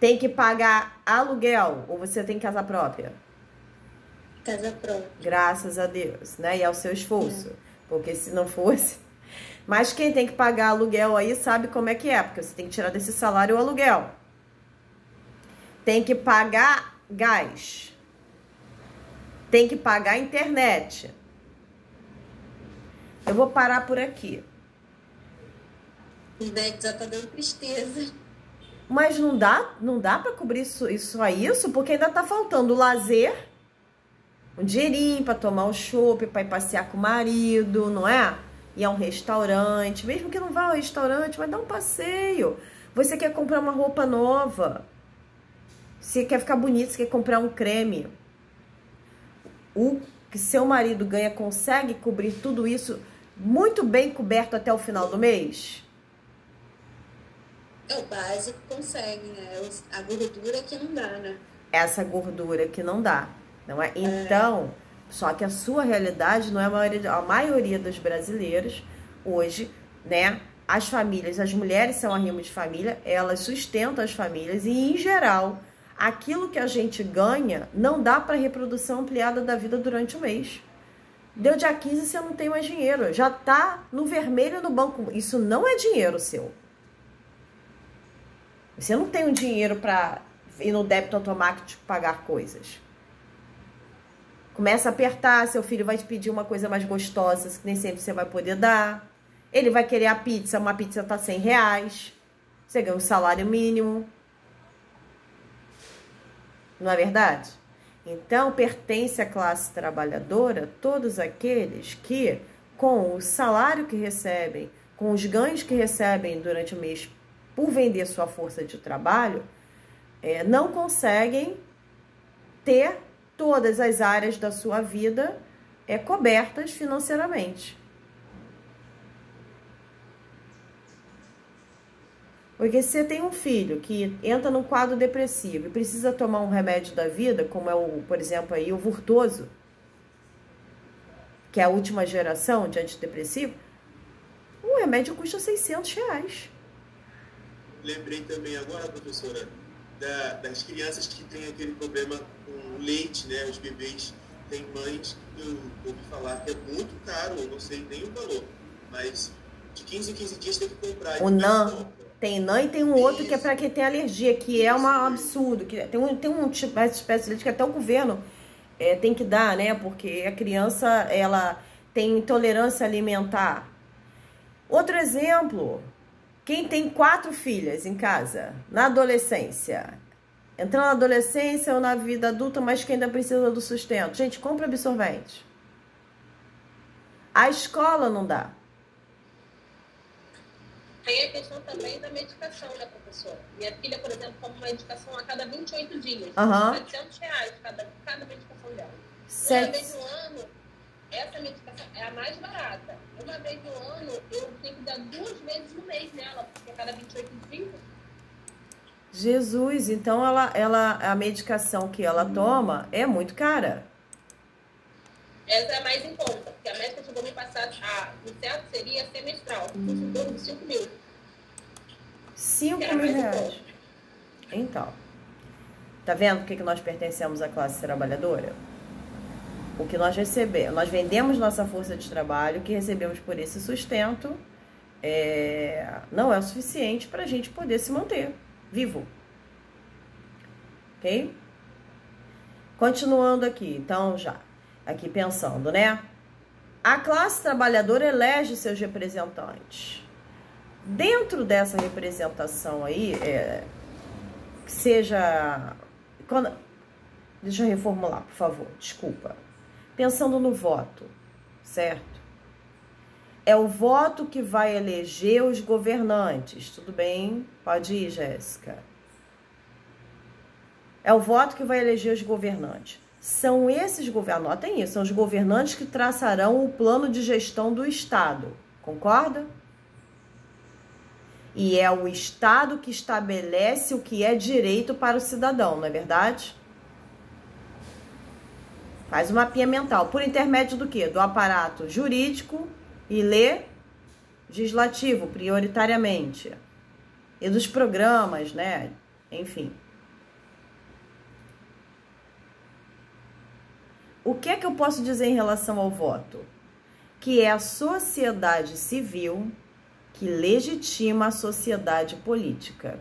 Tem que pagar aluguel ou você tem casa própria? Casa própria. Graças a Deus, né? E ao seu esforço. Porque se não fosse... Mas quem tem que pagar aluguel aí sabe como é que é. Porque você tem que tirar desse salário o aluguel. Tem que pagar gás. Tem que pagar internet. Eu vou parar por aqui. Ivete já tá dando tristeza. Mas não dá para cobrir isso, porque ainda tá faltando o lazer, um dinheirinho para tomar um chopp, para ir passear com o marido, não é? Ir a um restaurante, mesmo que não vá ao restaurante, mas dá um passeio. Você quer comprar uma roupa nova, você quer ficar bonito, você quer comprar um creme. O que seu marido ganha consegue cobrir tudo isso muito bem coberto até o final do mês? É o básico, consegue, né? A gordura que não dá, né? Essa gordura que não dá, não é? Então, só que a sua realidade não é a maioria dos brasileiros hoje, né? As famílias, as mulheres são arrimo de família, elas sustentam as famílias e, em geral, aquilo que a gente ganha não dá para reprodução ampliada da vida durante o mês. Deu dia 15, você não tem mais dinheiro, já tá no vermelho no banco. Isso não é dinheiro seu. Você não tem um dinheiro para ir no débito automático pagar coisas. Começa a apertar, seu filho vai te pedir uma coisa mais gostosa, que nem sempre você vai poder dar. Ele vai querer a pizza, uma pizza tá R$100. Você ganha um salário mínimo. Não é verdade? Então, pertence à classe trabalhadora todos aqueles que, com o salário que recebem, com os ganhos que recebem durante o mês por vender sua força de trabalho, não conseguem ter todas as áreas da sua vida cobertas financeiramente. Porque se você tem um filho que entra num quadro depressivo e precisa tomar um remédio da vida, como é, por exemplo, aí, o Vurtoso, que é a última geração de antidepressivo, o remédio custa R$600. Lembrei também agora, professora, das crianças que têm aquele problema com o leite, né? Os bebês têm mães que eu ouvi falar que é muito caro, eu não sei nem o valor, mas de 15 em 15 dias tem que comprar. O NAN, tem NAN e tem um outro que é para quem tem alergia, que é um absurdo. Que tem um tipo de espécie de leite que até o governo tem que dar, né? Porque a criança, ela tem intolerância alimentar. Outro exemplo... Quem tem 4 filhas em casa, na adolescência, entrando na adolescência ou na vida adulta, mas que ainda precisa do sustento. Gente, compra absorvente. A escola não dá. Tem a questão também da medicação, né, professora? Minha filha, por exemplo, toma uma medicação a cada 28 dias. R$700 cada medicação dela. Uma vez no ano, essa medicação é a mais barata. Uma vez no ano, eu tenho que dar 2 vezes no mês nela, porque a cada 28 dias. Jesus, então a medicação que ela toma é muito cara. Essa é a mais em conta, porque a médica chegou a me passar, o certo seria semestral, em torno de 5 mil. 5 mil reais. Então, tá vendo por que nós pertencemos à classe trabalhadora? O que nós recebemos, nós vendemos nossa força de trabalho, o que recebemos por esse sustento não é o suficiente para a gente poder se manter vivo. Ok? Continuando aqui, então já, aqui pensando, né? A classe trabalhadora elege seus representantes. Dentro dessa representação aí, seja... Deixa eu reformular, por favor, desculpa. Pensando no voto, certo? É o voto que vai eleger os governantes. Tudo bem? Pode ir, Jéssica. É o voto que vai eleger os governantes. São esses governantes, anotem isso, são os governantes que traçarão o plano de gestão do Estado. Concorda? E é o Estado que estabelece o que é direito para o cidadão, não é verdade? Faz um mapinha mental. Por intermédio do quê? Do aparato jurídico e legislativo, prioritariamente. E dos programas, né? Enfim. O que é que eu posso dizer em relação ao voto? Que é a sociedade civil que legitima a sociedade política.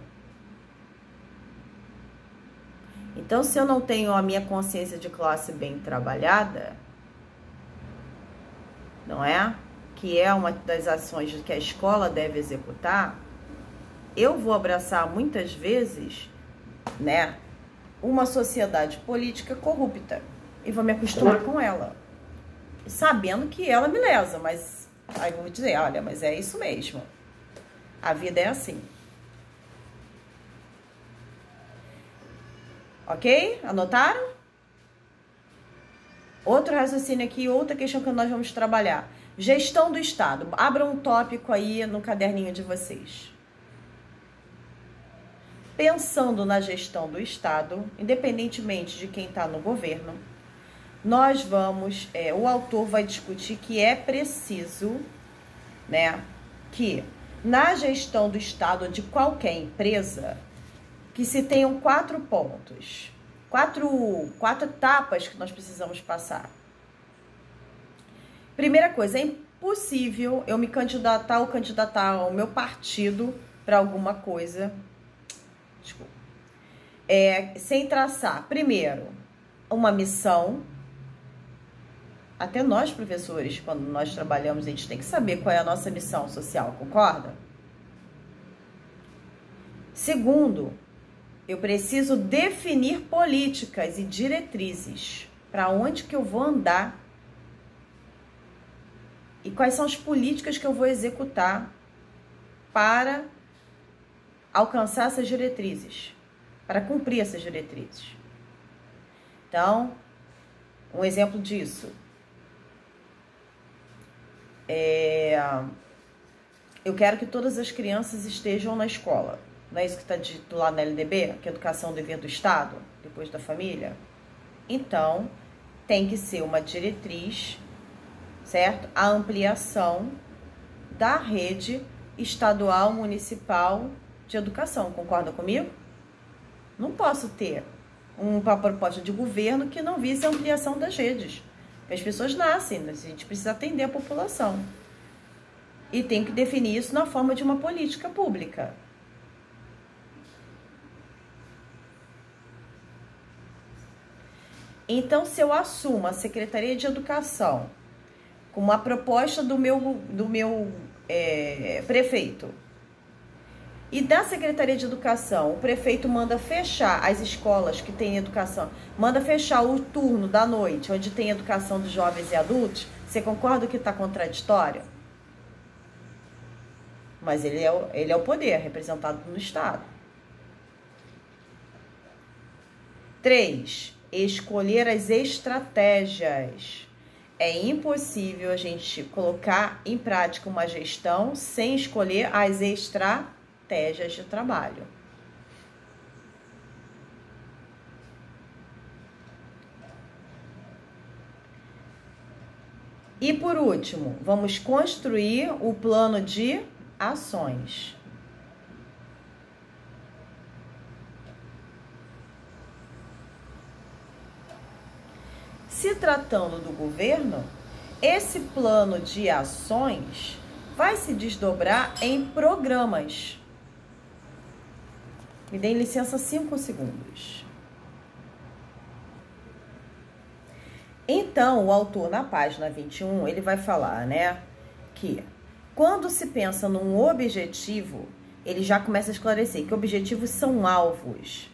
Então, se eu não tenho a minha consciência de classe bem trabalhada, não é? Que é uma das ações que a escola deve executar, eu vou abraçar muitas vezes, né, uma sociedade política corrupta e vou me acostumar com ela, sabendo que ela me lesa, mas aí eu vou dizer, olha, mas é isso mesmo, a vida é assim. Ok? Anotaram? Outro raciocínio aqui, outra questão que nós vamos trabalhar. Gestão do Estado. Abra um tópico aí no caderninho de vocês. Pensando na gestão do Estado, independentemente de quem está no governo, nós vamos, o autor vai discutir que é preciso, né, que na gestão do Estado de qualquer empresa, que se tenham 4 pontos, quatro etapas que nós precisamos passar. Primeira coisa, é impossível eu me candidatar ou candidatar ao meu partido para alguma coisa, sem traçar, primeiro, uma missão. Até nós, professores, quando nós trabalhamos, a gente tem que saber qual é a nossa missão social, concorda? Segundo, eu preciso definir políticas e diretrizes para onde que eu vou andar e quais são as políticas que eu vou executar para alcançar essas diretrizes, para cumprir essas diretrizes. Então, um exemplo disso eu quero que todas as crianças estejam na escola. Não é isso que está dito lá na LDB? Que a educação é um dever do Estado, depois da família? Então, tem que ser uma diretriz, certo? A ampliação da rede estadual, municipal de educação. Concorda comigo? Não posso ter uma proposta de governo que não vise a ampliação das redes. As pessoas nascem, a gente precisa atender a população. E tem que definir isso na forma de uma política pública. Então, se eu assumo a Secretaria de Educação com uma proposta do meu prefeito, e da Secretaria de Educação, o prefeito manda fechar as escolas que têm educação, manda fechar o turno da noite, onde tem educação de jovens e adultos, você concorda que está contraditório? Mas ele é o poder representado no Estado. 3. Escolher as estratégias. É impossível a gente colocar em prática uma gestão sem escolher as estratégias de trabalho. E por último, vamos construir o plano de ações. Se tratando do governo, esse plano de ações vai se desdobrar em programas. Me deem licença 5 segundos. Então, o autor, na página 21, ele vai falar, né, que quando se pensa num objetivo, ele já começa a esclarecer que objetivos são alvos,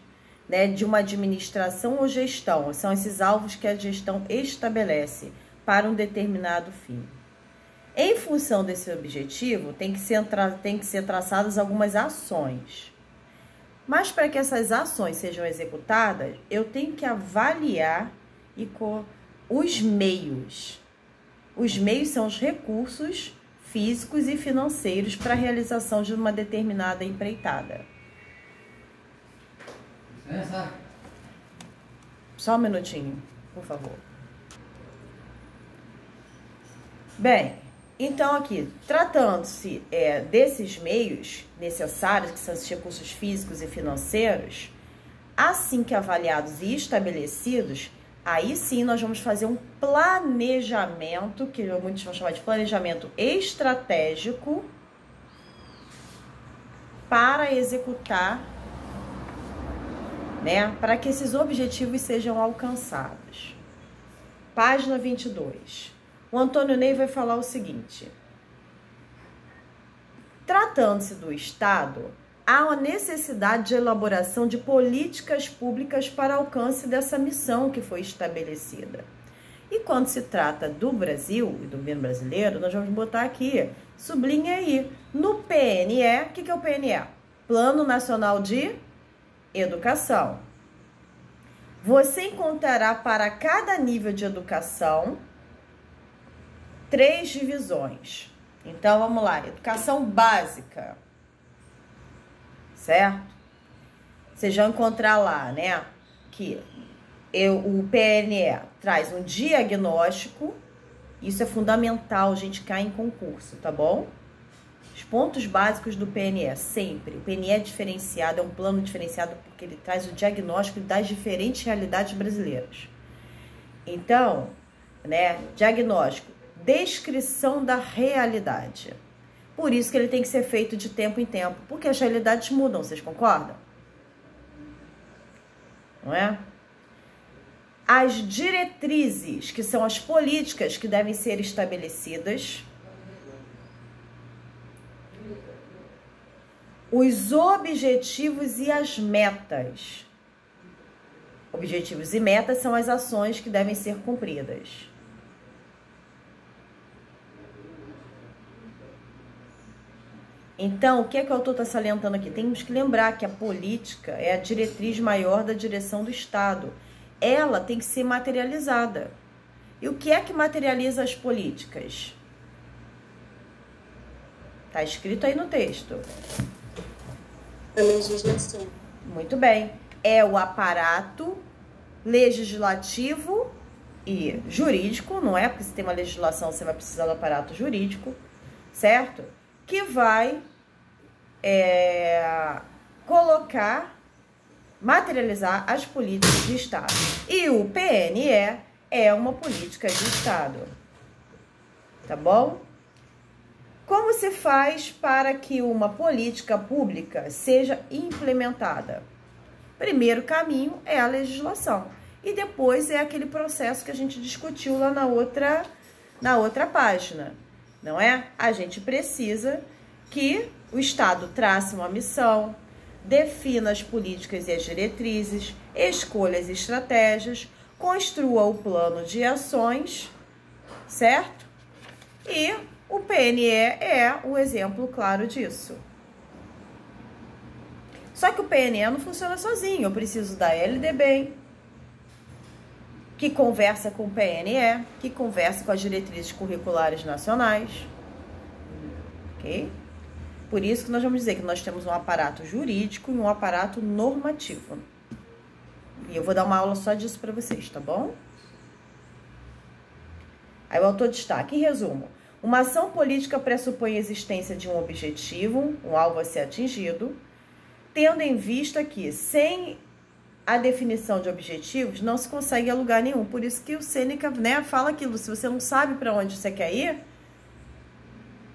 né, de uma administração ou gestão. São esses alvos que a gestão estabelece para um determinado fim. Em função desse objetivo, tem que ser traçadas algumas ações. Mas para que essas ações sejam executadas, eu tenho que avaliar os meios. Os meios são os recursos físicos e financeiros para a realização de uma determinada empreitada. Só um minutinho, por favor. Bem, então aqui, tratando-se desses meios necessários, que são os recursos físicos e financeiros, assim que avaliados e estabelecidos, Aí sim nós vamos fazer um planejamento, que muitos vão chamar de planejamento estratégico, para executar, né, para que esses objetivos sejam alcançados. Página 22. O Antônio Ney vai falar o seguinte: tratando-se do Estado, há uma necessidade de elaboração de políticas públicas para alcance dessa missão que foi estabelecida. E quando se trata do Brasil e do governo brasileiro, nós vamos botar aqui, sublinha aí, no PNE, o que é o PNE? Plano Nacional de Educação. Você encontrará para cada nível de educação 3 divisões. Então, vamos lá, educação básica, certo? Vocês vão encontrar lá, né, que o PNE traz um diagnóstico, isso é fundamental, gente, cai em concurso, tá bom? Os pontos básicos do PNE, sempre. O PNE é diferenciado, é um plano diferenciado porque ele traz o diagnóstico das diferentes realidades brasileiras. Então, né, diagnóstico, descrição da realidade. Por isso que ele tem que ser feito de tempo em tempo, porque as realidades mudam, vocês concordam? Não é? As diretrizes, que são as políticas que devem ser estabelecidas. Os objetivos e as metas. Objetivos e metas são as ações que devem ser cumpridas. Então, o que é que o autor está salientando aqui? Temos que lembrar que a política é a diretriz maior da direção do Estado. Ela tem que ser materializada. E o que é que materializa as políticas? Está escrito aí no texto. A legislação. Muito bem. É o aparato legislativo e jurídico, não é? Porque se tem uma legislação, você vai precisar do aparato jurídico, certo? Que vai materializar as políticas de Estado. E o PNE é uma política de Estado. Tá bom? Como se faz para que uma política pública seja implementada? Primeiro caminho é a legislação. E depois é aquele processo que a gente discutiu lá na outra página. Não é? A gente precisa que o Estado trace uma missão, defina as políticas e as diretrizes, escolha as estratégias, construa o plano de ações, certo? E o PNE é o exemplo claro disso. Só que o PNE não funciona sozinho, eu preciso da LDB, que conversa com o PNE, que conversa com as diretrizes curriculares nacionais, ok? Por isso que nós vamos dizer que nós temos um aparato jurídico e um aparato normativo. E eu vou dar uma aula só disso para vocês, tá bom? Aí o autor destaca, em resumo, uma ação política pressupõe a existência de um objetivo, um alvo a ser atingido, tendo em vista que, sem a definição de objetivos, não se consegue a lugar nenhum. Por isso que o Sêneca, né, fala aquilo, se você não sabe para onde você quer ir,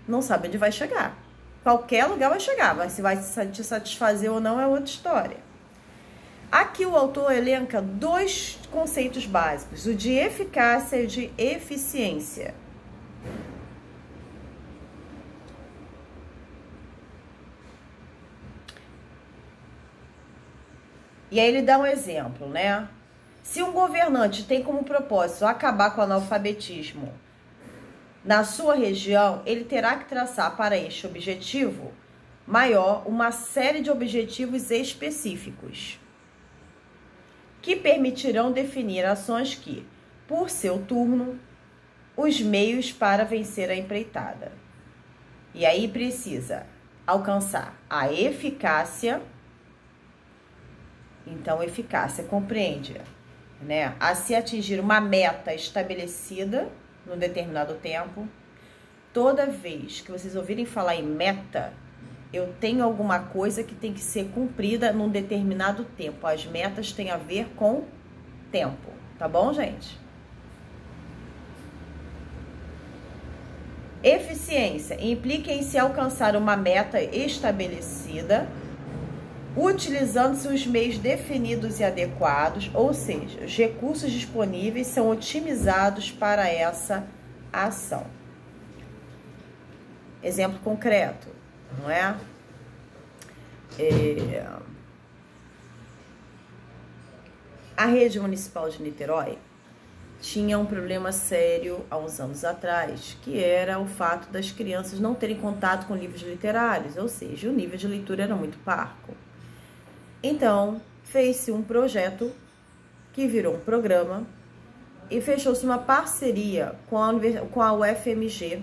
não sabe onde vai chegar. Qualquer lugar vai chegar, mas se vai te satisfazer ou não é outra história. Aqui o autor elenca 2 conceitos básicos, o de eficácia e o de eficiência. E aí ele dá um exemplo, né? Se um governante tem como propósito acabar com o analfabetismo na sua região, ele terá que traçar para este objetivo maior uma série de objetivos específicos que permitirão definir ações que, por seu turno, os meios para vencer a empreitada. E aí precisa alcançar a eficácia. Então, eficácia compreende, né, a se atingir uma meta estabelecida num determinado tempo. Toda vez que vocês ouvirem falar em meta, eu tenho alguma coisa que tem que ser cumprida num determinado tempo. As metas têm a ver com tempo. Tá bom, gente? Eficiência implica em se alcançar uma meta estabelecida, utilizando-se os meios definidos e adequados, ou seja, os recursos disponíveis são otimizados para essa ação. Exemplo concreto, não é? A rede municipal de Niterói tinha um problema sério há uns anos atrás, que era o fato das crianças não terem contato com livros literários, ou seja, o nível de leitura era muito parco. Então, fez-se um projeto que virou um programa e fechou-se uma parceria com a UFMG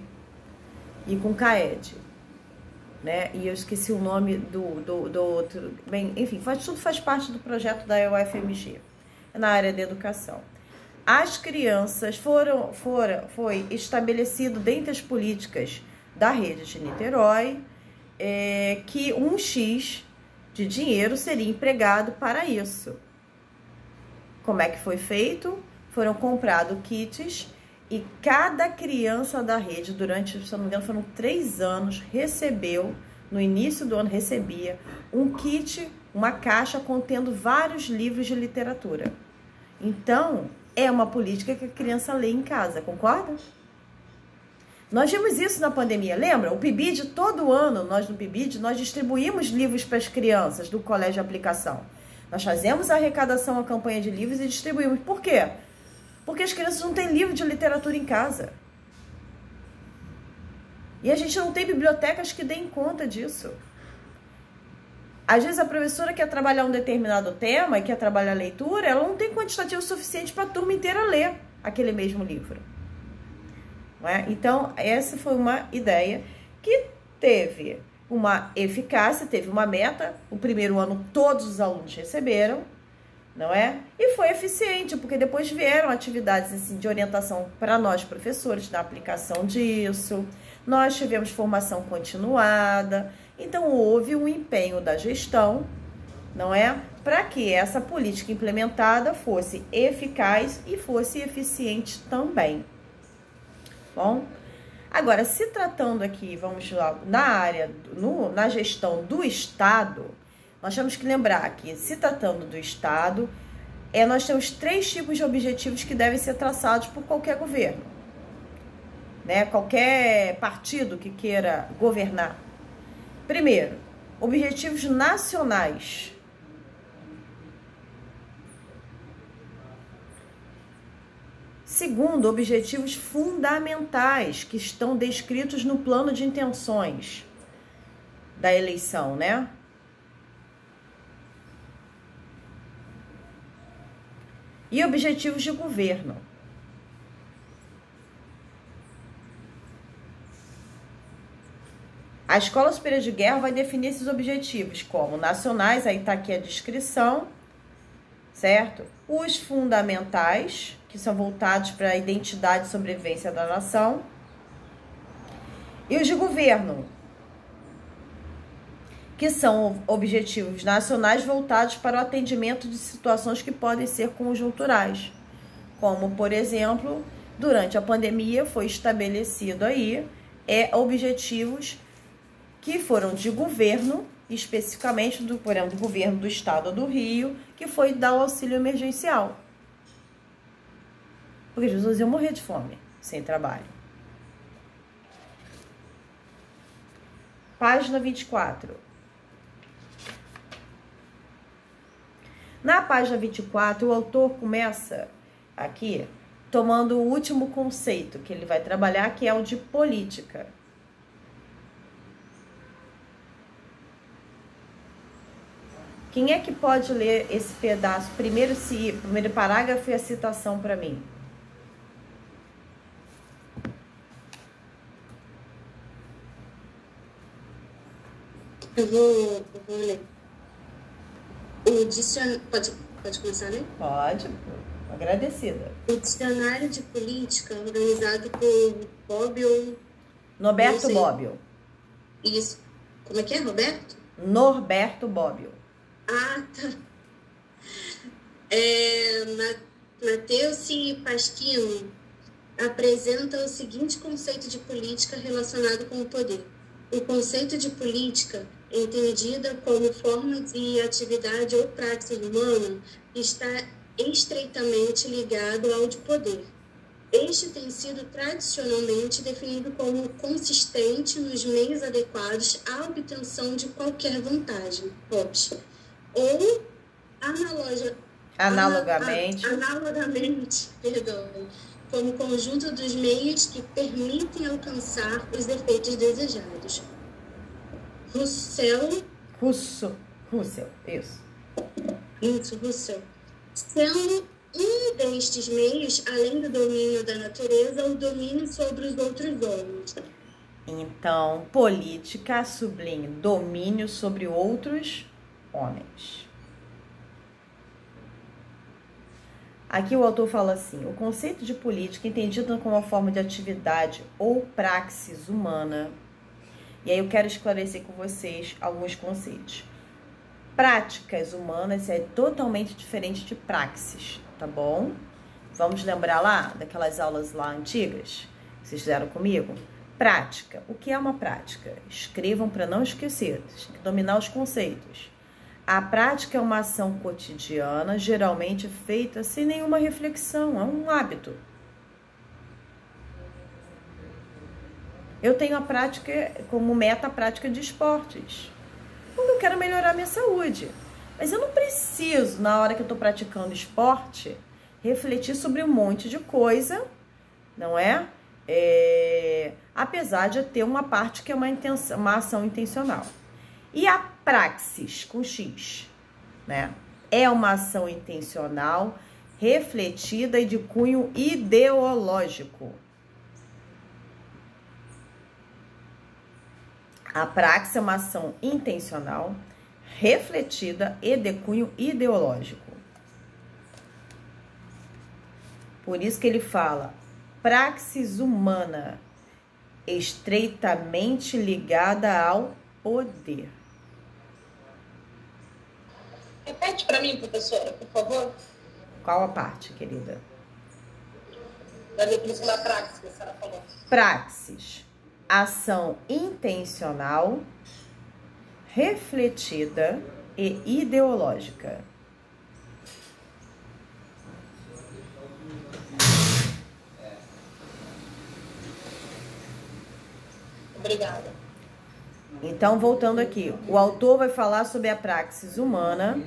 e com o CAED, né? E eu esqueci o nome do outro. Bem, enfim, tudo faz parte do projeto da UFMG, na área da educação. As crianças foi estabelecido dentre as políticas da rede de Niterói que um X de dinheiro seria empregado para isso. Como é que foi feito? Foram comprados kits e cada criança da rede, durante, se não me engano, foram 3 anos, recebeu, no início do ano recebia, um kit, uma caixa contendo vários livros de literatura. Então, é uma política que a criança lê em casa, concorda? Nós vimos isso na pandemia, lembra? O PIBID, todo ano, nós no PIBID, nós distribuímos livros para as crianças do colégio de aplicação. Nós fazemos a arrecadação, a campanha de livros e distribuímos. Por quê? Porque as crianças não têm livro de literatura em casa. E a gente não tem bibliotecas que deem conta disso. Às vezes a professora quer trabalhar um determinado tema e quer trabalhar a leitura, ela não tem quantitativo suficiente para a turma inteira ler aquele mesmo livro. Não é? Então, essa foi uma ideia que teve uma eficácia, teve uma meta. O primeiro ano todos os alunos receberam, não é? E foi eficiente, porque depois vieram atividades assim, de orientação para nós professores, na aplicação disso. Nós tivemos formação continuada. Então, houve um empenho da gestão, não é? Para que essa política implementada fosse eficaz e fosse eficiente também. Bom, agora, se tratando aqui, vamos lá, na área, na gestão do Estado, nós temos que lembrar que, se tratando do Estado, nós temos 3 tipos de objetivos que devem ser traçados por qualquer governo, né? Qualquer partido que queira governar. Primeiro, objetivos nacionais. Segundo, objetivos fundamentais que estão descritos no plano de intenções da eleição, né? E objetivos de governo. A Escola Superior de Guerra vai definir esses objetivos como nacionais, aí está aqui a descrição, certo? Os fundamentais, que são voltados para a identidade e sobrevivência da nação. E os de governo, que são objetivos nacionais voltados para o atendimento de situações que podem ser conjunturais. Como, por exemplo, durante a pandemia foi estabelecido aí objetivos que foram de governo, especificamente por exemplo, do governo do estado do Rio, que foi dar o auxílio emergencial. Porque as pessoas iam morrer de fome, sem trabalho. Página 24. Na página 24, o autor começa aqui tomando o último conceito que ele vai trabalhar, que é o de política. Quem é que pode ler esse pedaço? Primeiro parágrafo e a citação para mim. Eu vou ler. O dicionário... Pode começar, né? Pode, agradecida. O dicionário de política, organizado por Bobbio... Norberto Bobbio. Isso. Como é que é, Roberto? Norberto Bobbio. Ah, tá. Mateus e Pasquino apresenta o seguinte conceito de política relacionado com o poder. O conceito de política, entendida como forma de atividade ou praxis humana, está estreitamente ligado ao de poder. Este tem sido tradicionalmente definido como consistente nos meios adequados à obtenção de qualquer vantagem, ou analogamente, como conjunto dos meios que permitem alcançar os efeitos desejados. Russell, isso. Isso, Russell. Sendo um destes meios, além do domínio da natureza, o domínio sobre os outros homens. Então, política sublinha domínio sobre outros homens. Aqui o autor fala assim: o conceito de política, entendido como uma forma de atividade ou praxis humana. E aí eu quero esclarecer com vocês alguns conceitos. Práticas humanas é totalmente diferente de praxis, tá bom? Vamos lembrar lá daquelas aulas lá antigas que vocês fizeram comigo? Prática. O que é uma prática? Escrevam para não esquecer, tem que dominar os conceitos. A prática é uma ação cotidiana, geralmente feita sem nenhuma reflexão, é um hábito. Eu tenho a prática como meta a prática de esportes, porque eu quero melhorar minha saúde. Mas eu não preciso, na hora que eu estou praticando esporte, refletir sobre um monte de coisa, não é? Apesar de ter uma parte que é uma ação intencional. E a praxis, com X, né? É uma ação intencional, refletida e de cunho ideológico. A praxis é uma ação intencional, refletida e de cunho ideológico. Por isso que ele fala praxis humana, estreitamente ligada ao poder. Repete para mim, professora, por favor. Qual a parte, querida? Da definição da praxis que a senhora falou. Praxis, ação intencional, refletida e ideológica. Obrigada. Então, voltando aqui, o autor vai falar sobre a praxis humana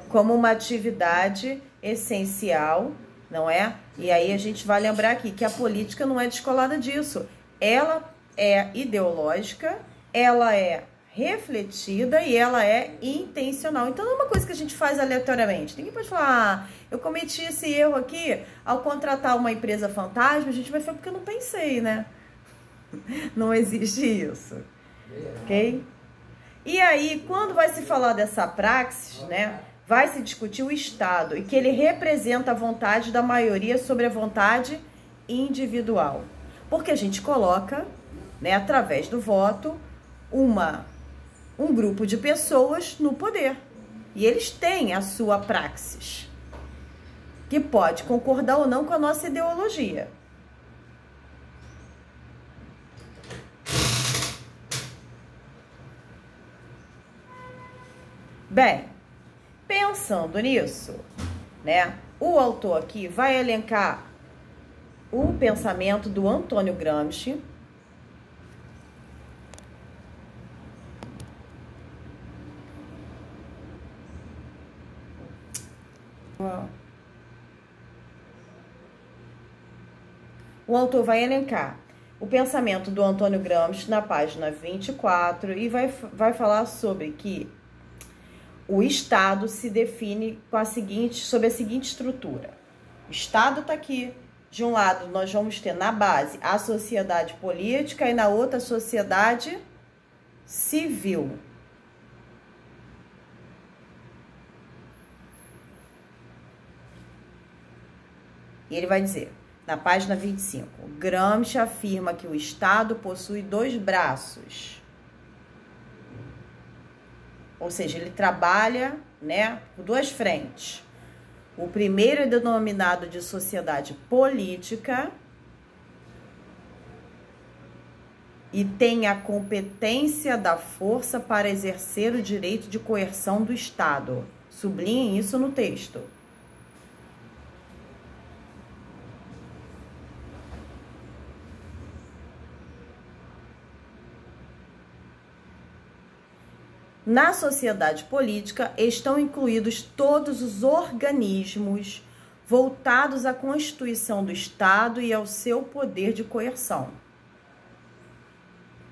como uma atividade essencial, não é? E aí a gente vai lembrar aqui que a política não é descolada disso. Ela é ideológica, ela é refletida e ela é intencional. Então não é uma coisa que a gente faz aleatoriamente. Ninguém pode falar, eu cometi esse erro aqui ao contratar uma empresa fantasma, a gente vai falar porque eu não pensei, né? Não existe isso. Ok? E aí, quando vai se falar dessa praxis, né, vai se discutir o Estado e que ele representa a vontade da maioria sobre a vontade individual. Porque a gente coloca, né, através do voto, um grupo de pessoas no poder. E eles têm a sua praxis, que pode concordar ou não com a nossa ideologia. Bem, pensando nisso, né, o autor aqui vai elencar o pensamento do Antônio Gramsci, o autor vai elencar o pensamento do Antônio Gramsci na página 24 e vai falar sobre que o Estado se define sob a seguinte estrutura. O Estado está aqui. De um lado, nós vamos ter na base a sociedade política e na outra a sociedade civil. E ele vai dizer, na página 25, Gramsci afirma que o Estado possui dois braços. Ou seja, ele trabalha, né, por duas frentes. O primeiro é denominado de sociedade política e tem a competência da força para exercer o direito de coerção do Estado. Sublinhem isso no texto. Na sociedade política estão incluídos todos os organismos voltados à constituição do Estado e ao seu poder de coerção.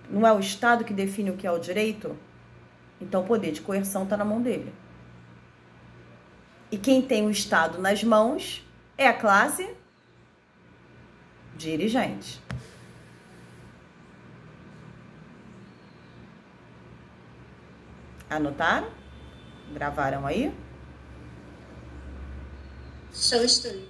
Não é o Estado que define o que é o direito? Então o poder de coerção está na mão dele. E quem tem o Estado nas mãos é a classe dirigente. Anotaram? Gravaram aí? Só estranho.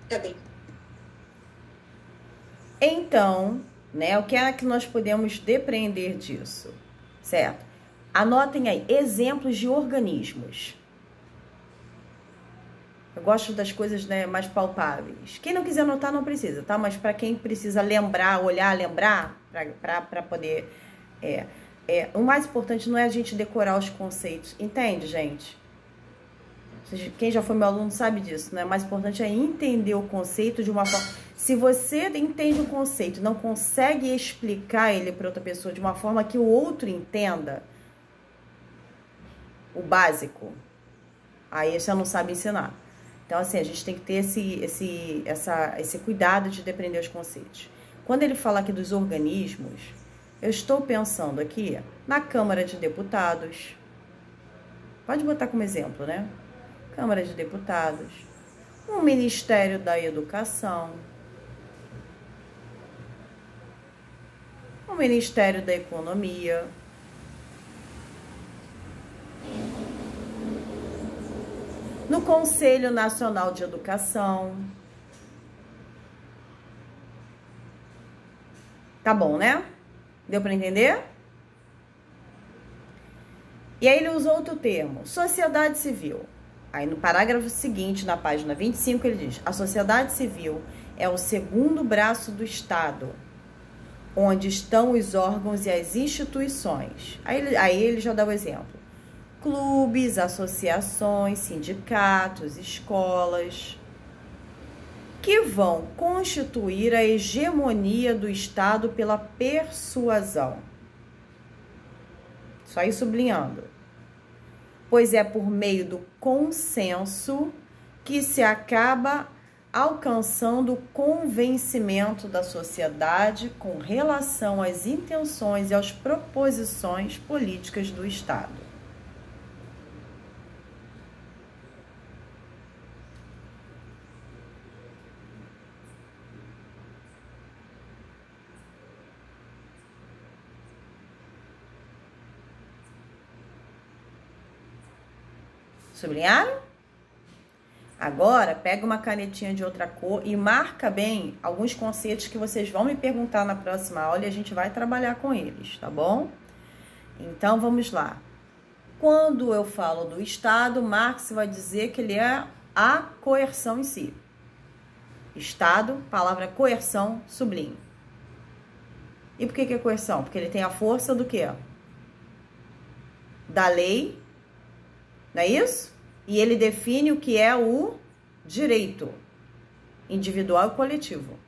Tá bem. Então, né, o que é que nós podemos depreender disso? Certo? Anotem aí, exemplos de organismos. Eu gosto das coisas, né, mais palpáveis. Quem não quiser anotar não precisa, tá? Mas para quem precisa lembrar, olhar, lembrar, para poder... o mais importante não é a gente decorar os conceitos. Entende, gente? Quem já foi meu aluno sabe disso, né? O mais importante é entender o conceito de uma forma... Se você entende um conceito e não consegue explicar ele para outra pessoa de uma forma que o outro entenda, o básico, aí você não sabe ensinar. Então, assim, a gente tem que ter esse cuidado de depreender os conceitos. Quando ele fala aqui dos organismos, eu estou pensando aqui na Câmara de Deputados. Pode botar como exemplo, né? Câmara de Deputados. O Ministério da Educação. O Ministério da Economia. No Conselho Nacional de Educação. Tá bom, né? Deu para entender? E aí ele usou outro termo, sociedade civil. Aí no parágrafo seguinte, na página 25, ele diz: a sociedade civil é o segundo braço do Estado, onde estão os órgãos e as instituições. Aí ele já dá o exemplo. Clubes, associações, sindicatos, escolas, que vão constituir a hegemonia do Estado pela persuasão. Só ir sublinhando. Pois é por meio do consenso que se acaba alcançando o convencimento da sociedade com relação às intenções e às proposições políticas do Estado. Sublinharam? Agora, pega uma canetinha de outra cor e marca bem alguns conceitos que vocês vão me perguntar na próxima aula e a gente vai trabalhar com eles, tá bom? Então, vamos lá. Quando eu falo do Estado, Marx vai dizer que ele é a coerção em si. Estado, palavra coerção, sublinho. E por que é coerção? Porque ele tem a força do quê? Da lei. Não é isso? E ele define o que é o direito individual e coletivo.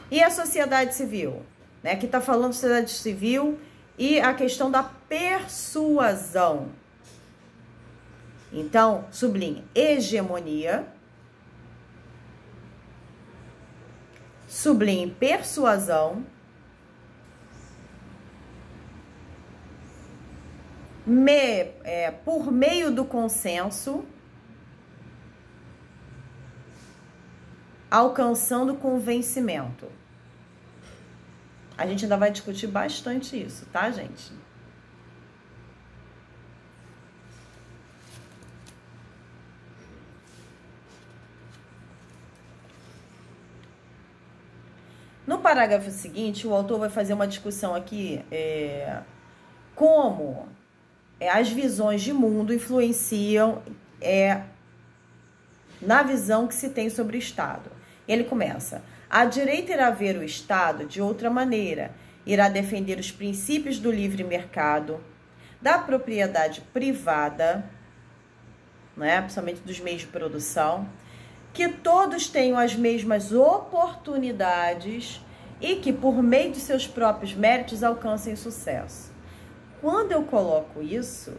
E a sociedade civil? Né? Aqui está falando de sociedade civil e a questão da persuasão. Então, sublinhe hegemonia. Sublinhe persuasão, por meio do consenso, alcançando convencimento. A gente ainda vai discutir bastante isso, tá, gente? No parágrafo seguinte, o autor vai fazer uma discussão aqui como as visões de mundo influenciam na visão que se tem sobre o Estado. Ele começa: a direita irá ver o Estado de outra maneira, irá defender os princípios do livre mercado, da propriedade privada, né, principalmente dos meios de produção, que todos tenham as mesmas oportunidades e que, por meio de seus próprios méritos, alcancem sucesso. Quando eu coloco isso,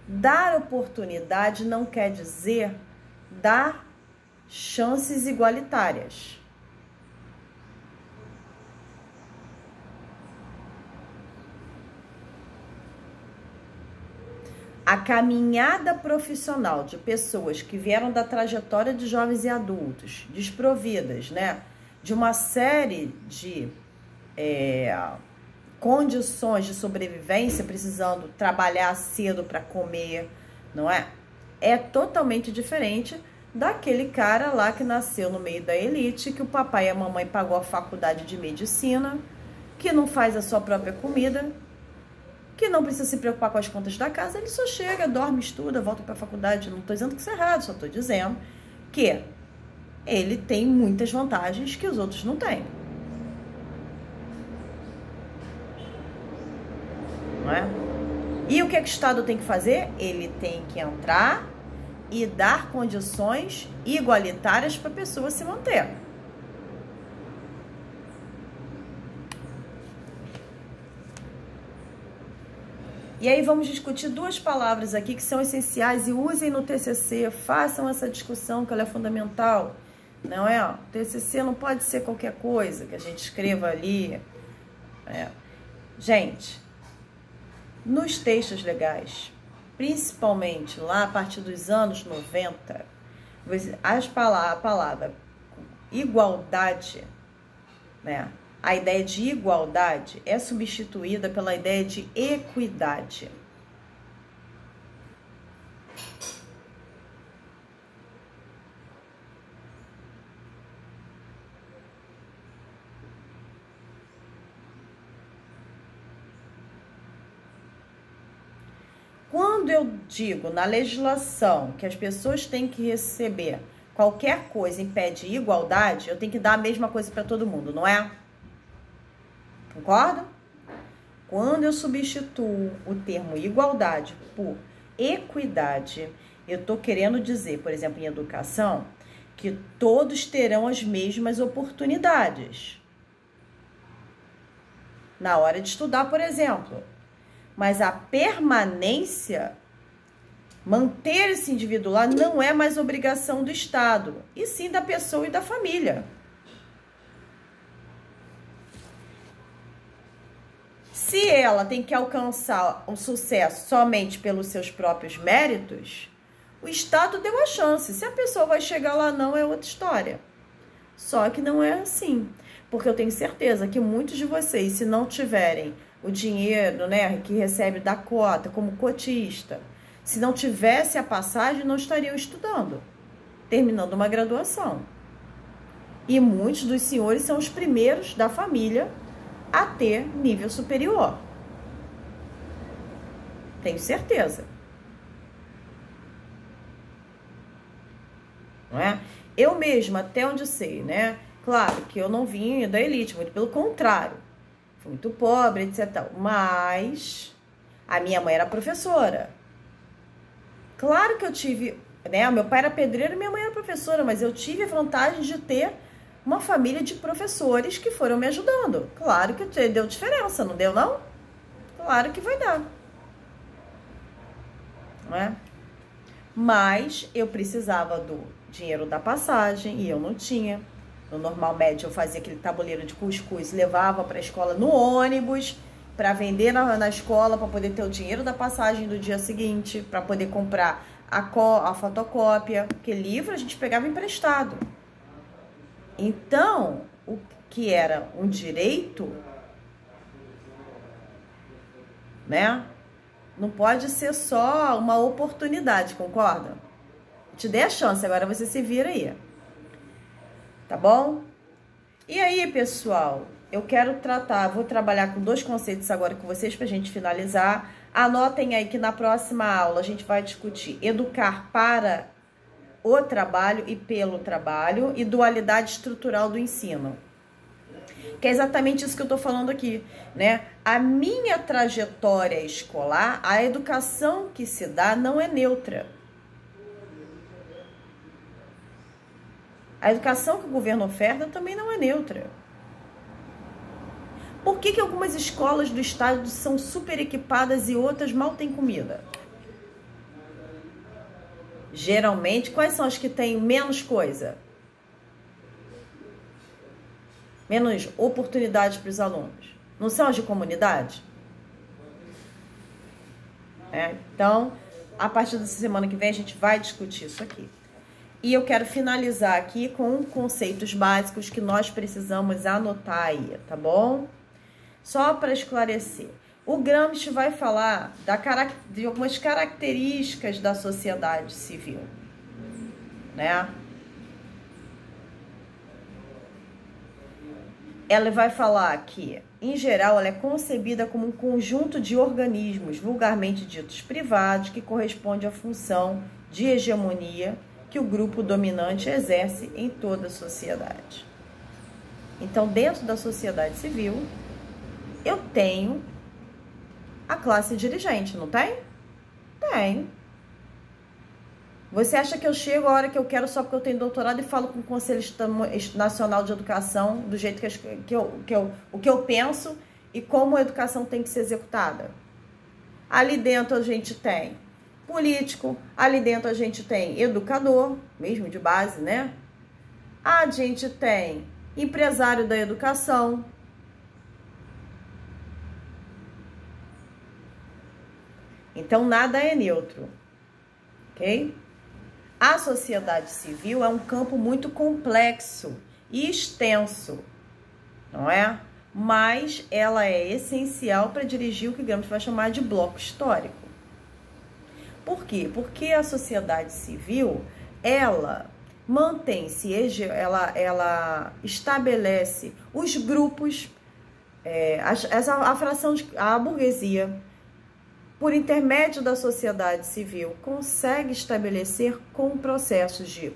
dar oportunidade não quer dizer dar chances igualitárias. A caminhada profissional de pessoas que vieram da trajetória de jovens e adultos, desprovidas, né, de uma série de condições de sobrevivência, precisando trabalhar cedo para comer, não é? É totalmente diferente daquele cara lá que nasceu no meio da elite, que o papai e a mamãe pagou a faculdade de medicina, que não faz a sua própria comida, que não precisa se preocupar com as contas da casa, ele só chega, dorme, estuda, volta para a faculdade. Não estou dizendo que isso é errado, só estou dizendo que ele tem muitas vantagens que os outros não têm. Não é? E o que o Estado tem que fazer? Ele tem que entrar e dar condições igualitárias para a pessoa se manter. E aí vamos discutir duas palavras aqui que são essenciais e usem no TCC, façam essa discussão que ela é fundamental, não é? O TCC não pode ser qualquer coisa que a gente escreva ali. Gente, nos textos legais, principalmente lá a partir dos anos 90, a palavra igualdade, né? A ideia de igualdade é substituída pela ideia de equidade. Quando eu digo na legislação que as pessoas têm que receber qualquer coisa impede igualdade, eu tenho que dar a mesma coisa para todo mundo, não é? Concorda? Quando eu substituo o termo igualdade por equidade, eu estou querendo dizer, por exemplo, em educação, que todos terão as mesmas oportunidades na hora de estudar, por exemplo. Mas a permanência, manter esse indivíduo lá, não é mais obrigação do Estado, e sim da pessoa e da família. Se ela tem que alcançar um sucesso somente pelos seus próprios méritos, o Estado deu a chance. Se a pessoa vai chegar lá não, é outra história. Só que não é assim. Porque eu tenho certeza que muitos de vocês, se não tiverem o dinheiro, né, que recebe da cota como cotista, se não tivesse a passagem, não estariam estudando, terminando uma graduação. E muitos dos senhores são os primeiros da família a ter nível superior. Tenho certeza. Não é? Eu mesma, até onde sei, né? Claro que eu não vim da elite, muito pelo contrário. Fui muito pobre, etc. Mas a minha mãe era professora. Claro que eu tive, né? Meu pai era pedreiro e minha mãe era professora, mas eu tive a vantagem de ter uma família de professores que foram me ajudando. Claro que deu diferença, não deu não? Claro que vai dar. Não é? Mas eu precisava do dinheiro da passagem e eu não tinha. No normal médio eu fazia aquele tabuleiro de cuscuz, levava para a escola no ônibus para vender na escola, para poder ter o dinheiro da passagem do dia seguinte, para poder comprar a fotocópia, porque livro a gente pegava emprestado. Então, o que era um direito, né? Não pode ser só uma oportunidade, concorda? Te dei a chance, agora você se vira aí. Tá bom? E aí, pessoal, eu quero vou trabalhar com 2 conceitos agora com vocês pra gente finalizar. Anotem aí que na próxima aula a gente vai discutir educar para o trabalho e pelo trabalho e dualidade estrutural do ensino. Que é exatamente isso que eu tô falando aqui, né? A minha trajetória escolar, a educação que se dá não é neutra. A educação que o governo oferta também não é neutra. Por que algumas escolas do estado são super equipadas e outras mal têm comida? Geralmente, quais são as que têm menos coisa? Menos oportunidades para os alunos? Não são as de comunidade? Então, a partir dessa semana que vem, a gente vai discutir isso aqui. E eu quero finalizar aqui com conceitos básicos que nós precisamos anotar aí, tá bom? Só para esclarecer. O Gramsci vai falar de algumas características da sociedade civil, né? Ela vai falar que, em geral, ela é concebida como um conjunto de organismos, vulgarmente ditos privados, que corresponde à função de hegemonia que o grupo dominante exerce em toda a sociedade. Então, dentro da sociedade civil, eu tenho a classe dirigente, não tem? Tem. Você acha que eu chego a hora que eu quero só porque eu tenho doutorado e falo com o Conselho Nacional de Educação do jeito o que eu penso e como a educação tem que ser executada? Ali dentro a gente tem político, ali dentro a gente tem educador, mesmo de base, né? A gente tem empresário da educação. Então, nada é neutro, ok? A sociedade civil é um campo muito complexo e extenso, não é? Mas ela é essencial para dirigir o que Gramsci vai chamar de bloco histórico. Por quê? Porque a sociedade civil, ela mantém-se, ela estabelece os grupos, a burguesia, por intermédio da sociedade civil, consegue estabelecer com processos de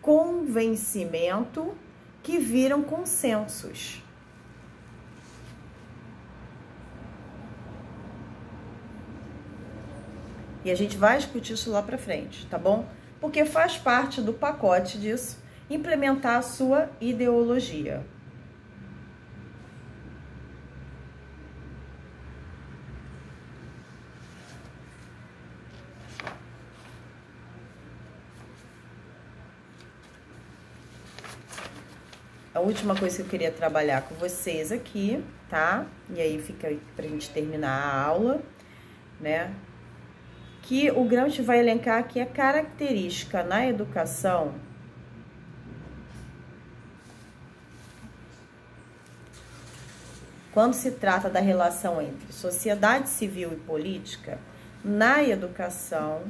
convencimento que viram consensos. E a gente vai discutir isso lá para frente, tá bom? Porque faz parte do pacote disso implementar a sua ideologia. A última coisa que eu queria trabalhar com vocês aqui, tá? E aí fica pra gente terminar a aula, né? Que o Gramsci vai elencar aqui a característica na educação quando se trata da relação entre sociedade civil e política, na educação,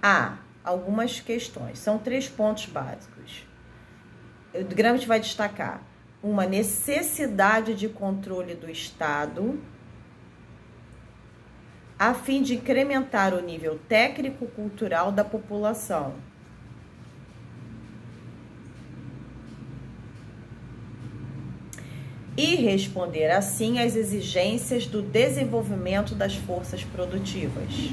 há algumas questões, são 3 pontos básicos. O Gramsci vai destacar uma necessidade de controle do Estado a fim de incrementar o nível técnico-cultural da população. E responder, assim, às exigências do desenvolvimento das forças produtivas.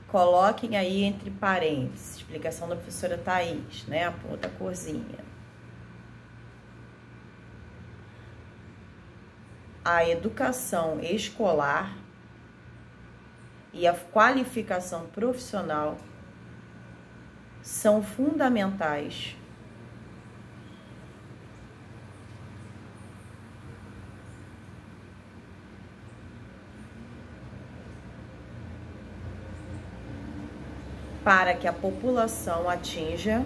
Coloquem aí entre parênteses, explicação da professora Thaís, né? A outra corzinha. A educação escolar e a qualificação profissional são fundamentais para que a população atinja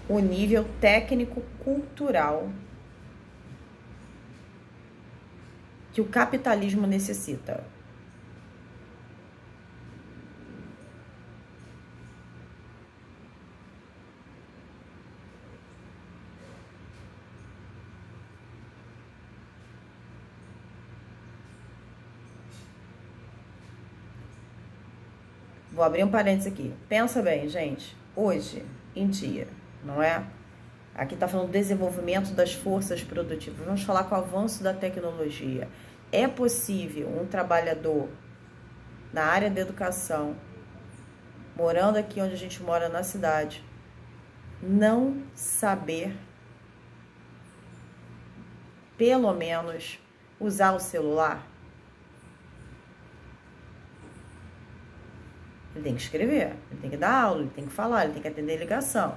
o nível técnico-cultural que o capitalismo necessita. Vou abrir um parênteses aqui. Pensa bem, gente. Hoje em dia, não é? Aqui está falando do desenvolvimento das forças produtivas. Vamos falar com o avanço da tecnologia. É possível um trabalhador na área da educação, morando aqui onde a gente mora na cidade, não saber, pelo menos, usar o celular? Ele tem que escrever, ele tem que dar aula, ele tem que falar, ele tem que atender ligação,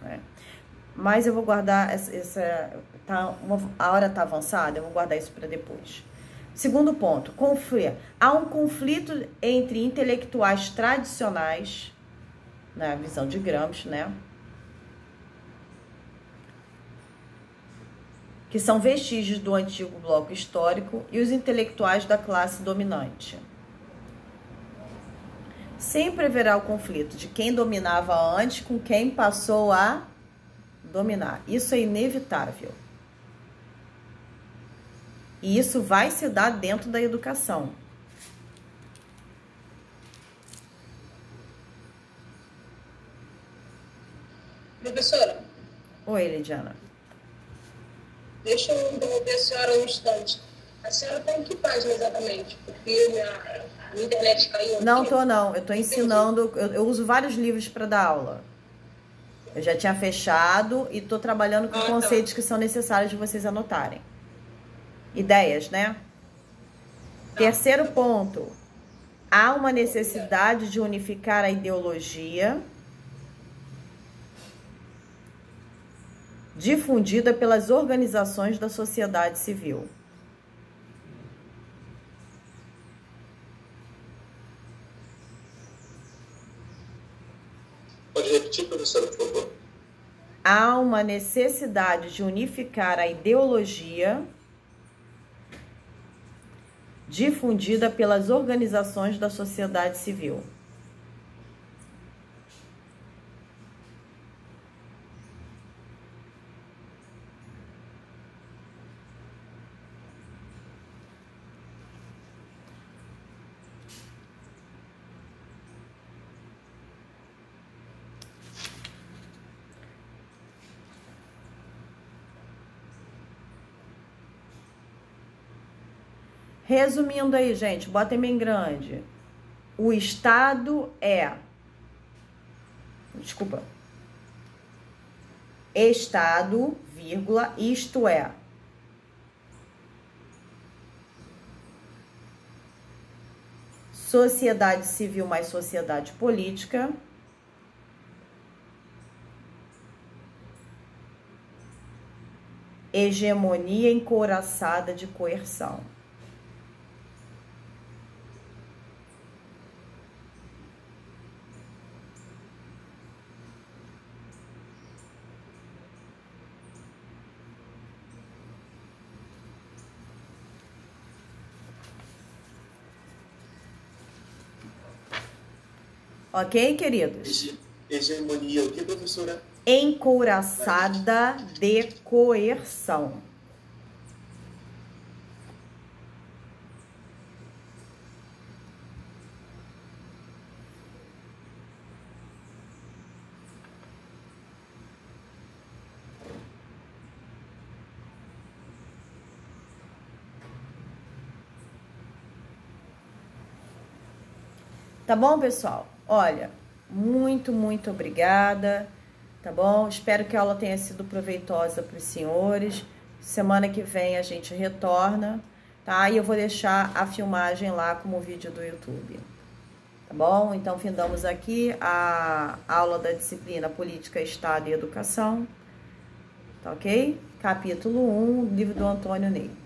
né? Mas eu vou guardar a hora está avançada, eu vou guardar isso para depois. Segundo ponto, conflito. Há um conflito entre intelectuais tradicionais, na visão de Gramsci, né? Que são vestígios do antigo bloco histórico, e os intelectuais da classe dominante. Sempre haverá o conflito de quem dominava antes com quem passou a dominar. Isso é inevitável. E isso vai se dar dentro da educação. Professora. Oi, Lidiana. Deixa eu interromper a senhora um instante. A senhora está em que página exatamente? Porque minha internet caiu. Não tô não, eu tô ensinando, eu uso vários livros para dar aula. Eu já tinha fechado e tô trabalhando com conceitos que são necessários de vocês anotarem. Ideias, né? Terceiro ponto. Há uma necessidade de unificar a ideologia difundida pelas organizações da sociedade civil. Pode repetir, professora, por favor? Há uma necessidade de unificar a ideologia difundida pelas organizações da sociedade civil. Resumindo aí, gente, botem bem grande. O Estado é... Desculpa. Estado, vírgula, isto é. Sociedade civil mais sociedade política. Hegemonia encouraçada de coerção. Ok, queridos? Hegemonia, o que, professora? Encouraçada de coerção. Tá bom, pessoal? Olha, muito obrigada, tá bom? Espero que a aula tenha sido proveitosa para os senhores. Semana que vem a gente retorna, tá? E eu vou deixar a filmagem lá como vídeo do YouTube, tá bom? Então, findamos aqui a aula da disciplina Política, Estado e Educação, tá ok? Capítulo 1, livro do Antônio Ney.